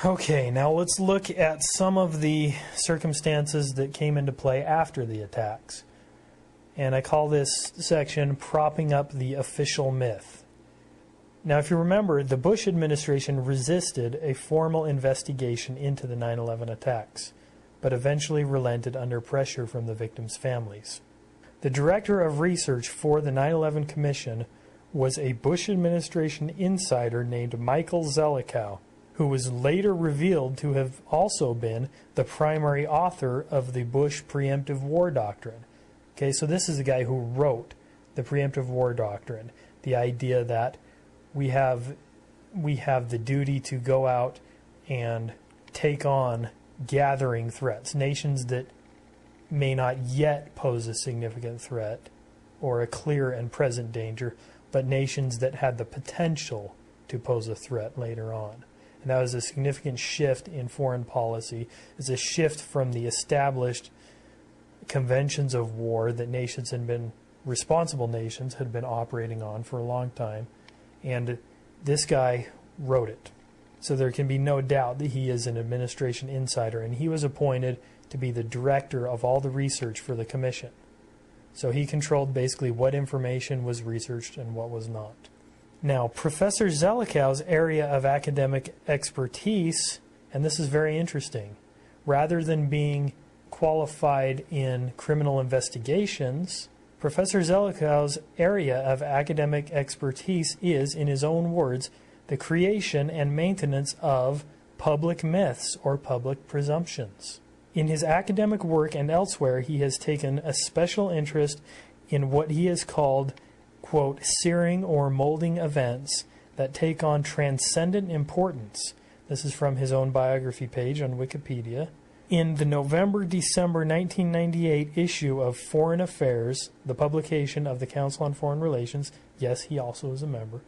Okay, now let's look at some of the circumstances that came into play after the attacks. And I call this section Propping Up the Official Myth. Now, if you remember, the Bush administration resisted a formal investigation into the 9/11 attacks, but eventually relented under pressure from the victims' families. The director of research for the 9/11 Commission was a Bush administration insider named Michael Zelikow, who was later revealed to have also been the primary author of the Bush preemptive war doctrine. Okay, so this is the guy who wrote the preemptive war doctrine, the idea that we have the duty to go out and take on gathering threats, nations that may not yet pose a significant threat or a clear and present danger, but nations that had the potential to pose a threat later on. And that was a significant shift in foreign policy. It's a shift from the established conventions of war that nations had been responsible nations had been operating on for a long time, and this guy wrote it. So there can be no doubt that he is an administration insider, and he was appointed to be the director of all the research for the commission. So he controlled basically what information was researched and what was not. Now, Professor Zelikow's area of academic expertise, and this is very interesting, rather than being qualified in criminal investigations, Professor Zelikow's area of academic expertise is, in his own words, the creation and maintenance of public myths or public presumptions. In his academic work and elsewhere, he has taken a special interest in what he has called, quote, searing or molding events that take on transcendent importance. This is from his own biography page on Wikipedia. In the November-December 1998 issue of Foreign Affairs, the publication of the Council on Foreign Relations, yes, he also is a member,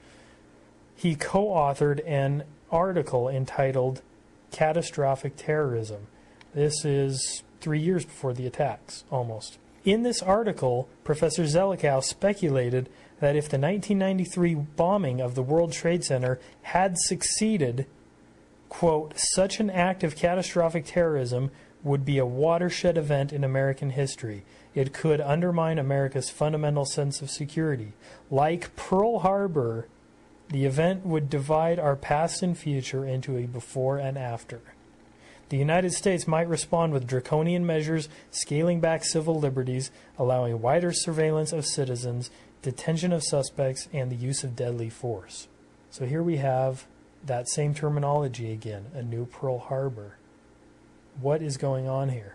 he co-authored an article entitled Catastrophic Terrorism. This is 3 years before the attacks, almost. In this article, Professor Zelikow speculated that if the 1993 bombing of the World Trade Center had succeeded, quote, such an act of catastrophic terrorism would be a watershed event in American history. It could undermine America's fundamental sense of security. Like Pearl Harbor, the event would divide our past and future into a before and after. The United States might respond with draconian measures, scaling back civil liberties, allowing wider surveillance of citizens, detention of suspects, and the use of deadly force. So here we have that same terminology again, a new Pearl Harbor. What is going on here?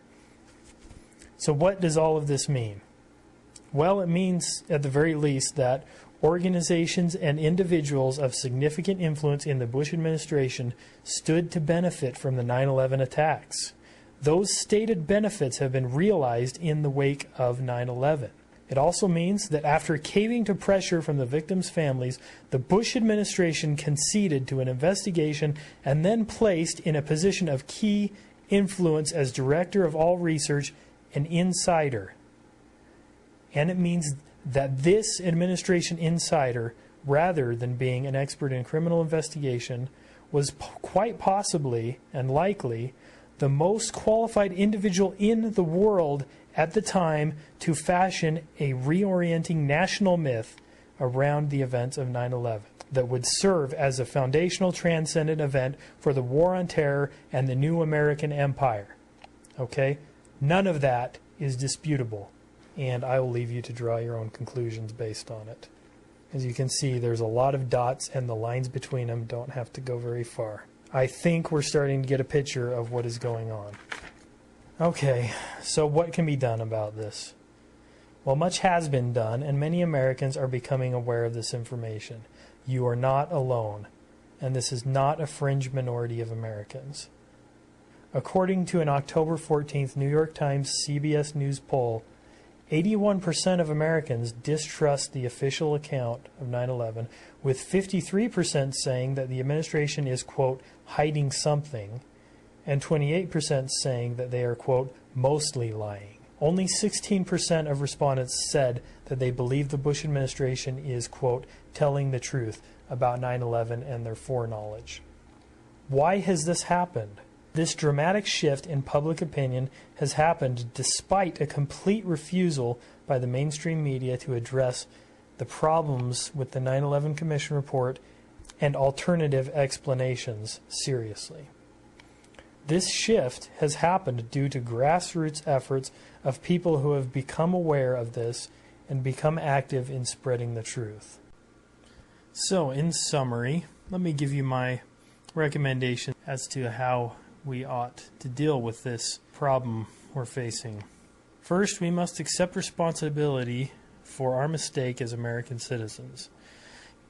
So what does all of this mean? Well, it means, at the very least, that organizations and individuals of significant influence in the Bush administration stood to benefit from the 9/11 attacks. Those stated benefits have been realized in the wake of 9/11. It also means that after caving to pressure from the victims' families, the Bush administration conceded to an investigation and then placed in a position of key influence as director of all research, an insider. And it means that this administration insider, rather than being an expert in criminal investigation, was quite possibly and likely the most qualified individual in the world at the time to fashion a reorienting national myth around the events of 9/11 that would serve as a foundational transcendent event for the war on terror and the new American empire. Okay? None of that is disputable. And I will leave you to draw your own conclusions based on it. As you can see, there's a lot of dots, and the lines between them don't have to go very far. I think we're starting to get a picture of what is going on. Okay, so what can be done about this? Well, much has been done, and many Americans are becoming aware of this information. You are not alone, and this is not a fringe minority of Americans. According to an October 14th New York Times CBS News poll, 81% of Americans distrust the official account of 9/11, with 53% saying that the administration is, quote, hiding something, and 28% saying that they are, quote, mostly lying. Only 16% of respondents said that they believe the Bush administration is, quote, telling the truth about 9/11 and their foreknowledge. Why has this happened? This dramatic shift in public opinion has happened despite a complete refusal by the mainstream media to address the problems with the 9/11 Commission report and alternative explanations seriously. This shift has happened due to grassroots efforts of people who have become aware of this and become active in spreading the truth. So, in summary, let me give you my recommendation as to how we ought to deal with this problem we're facing. First, we must accept responsibility for our mistake as American citizens.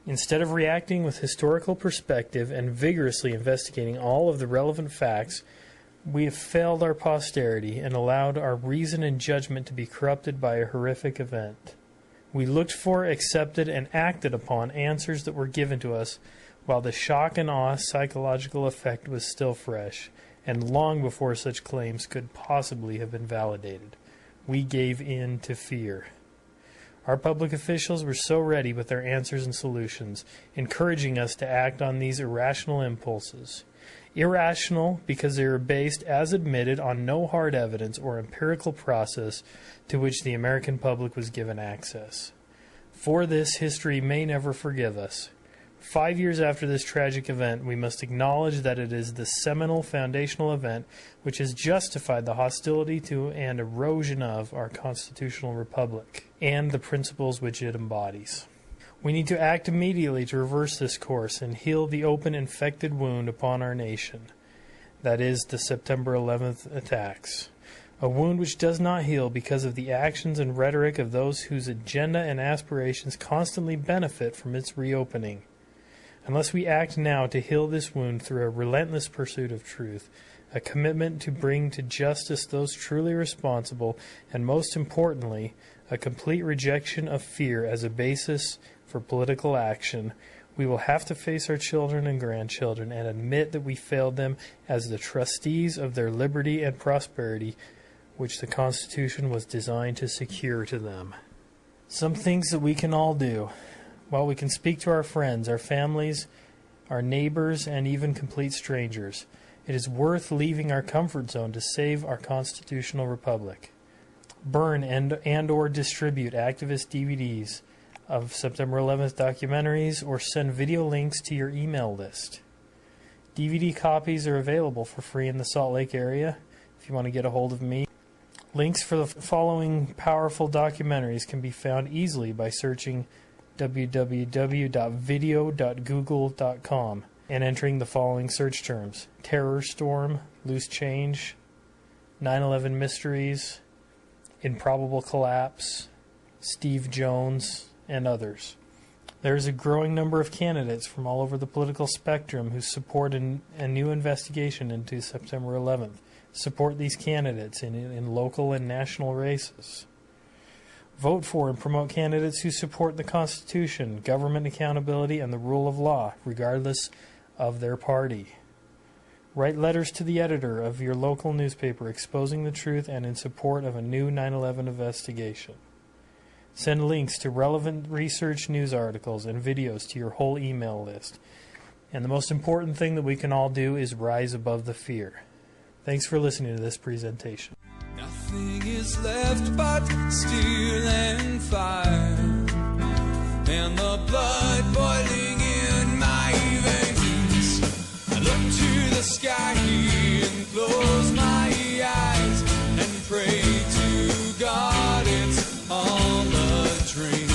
Instead of reacting with historical perspective and vigorously investigating all of the relevant facts, we have failed our posterity and allowed our reason and judgment to be corrupted by a horrific event. We looked for, accepted, and acted upon answers that were given to us while the shock and awe psychological effect was still fresh, and long before such claims could possibly have been validated. We gave in to fear. Our public officials were so ready with their answers and solutions, encouraging us to act on these irrational impulses. Irrational because they were based, as admitted, on no hard evidence or empirical process to which the American public was given access. For this, history may never forgive us. 5 years after this tragic event, we must acknowledge that it is the seminal foundational event which has justified the hostility to and erosion of our constitutional republic and the principles which it embodies. We need to act immediately to reverse this course and heal the open infected wound upon our nation. That is, the September 11th attacks. A wound which does not heal because of the actions and rhetoric of those whose agenda and aspirations constantly benefit from its reopening. Unless we act now to heal this wound through a relentless pursuit of truth, a commitment to bring to justice those truly responsible, and most importantly, a complete rejection of fear as a basis for political action, we will have to face our children and grandchildren and admit that we failed them as the trustees of their liberty and prosperity, which the Constitution was designed to secure to them. Some things that we can all do. While we can speak to our friends, our families, our neighbors, and even complete strangers, it is worth leaving our comfort zone to save our constitutional republic. Burn and or distribute activist DVDs of September 11th documentaries, or send video links to your email list. DVD copies are available for free in the Salt Lake area if you want to get a hold of me. Links for the following powerful documentaries can be found easily by searching www.video.google.com and entering the following search terms: Terror Storm, Loose Change, 9/11 Mysteries, Improbable Collapse, Steve Jones, and others. There is a growing number of candidates from all over the political spectrum who support a new investigation into September 11th. Support these candidates in local and national races. Vote for and promote candidates who support the Constitution, government accountability, and the rule of law, regardless of their party. Write letters to the editor of your local newspaper exposing the truth and in support of a new 9/11 investigation. Send links to relevant research news articles and videos to your whole email list. And the most important thing that we can all do is rise above the fear. Thanks for listening to this presentation. Nothing is left but steel and fire, and the blood boiling in my veins. I look to the sky and close my eyes and pray to God it's all a dream.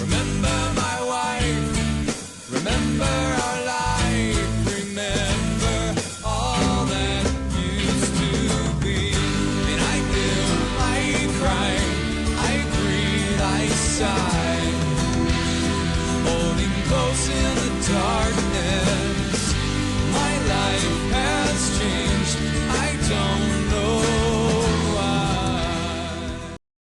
Remember my wife, remember our life, remember all that used to be. And I live, I cry, I breathe, I sigh.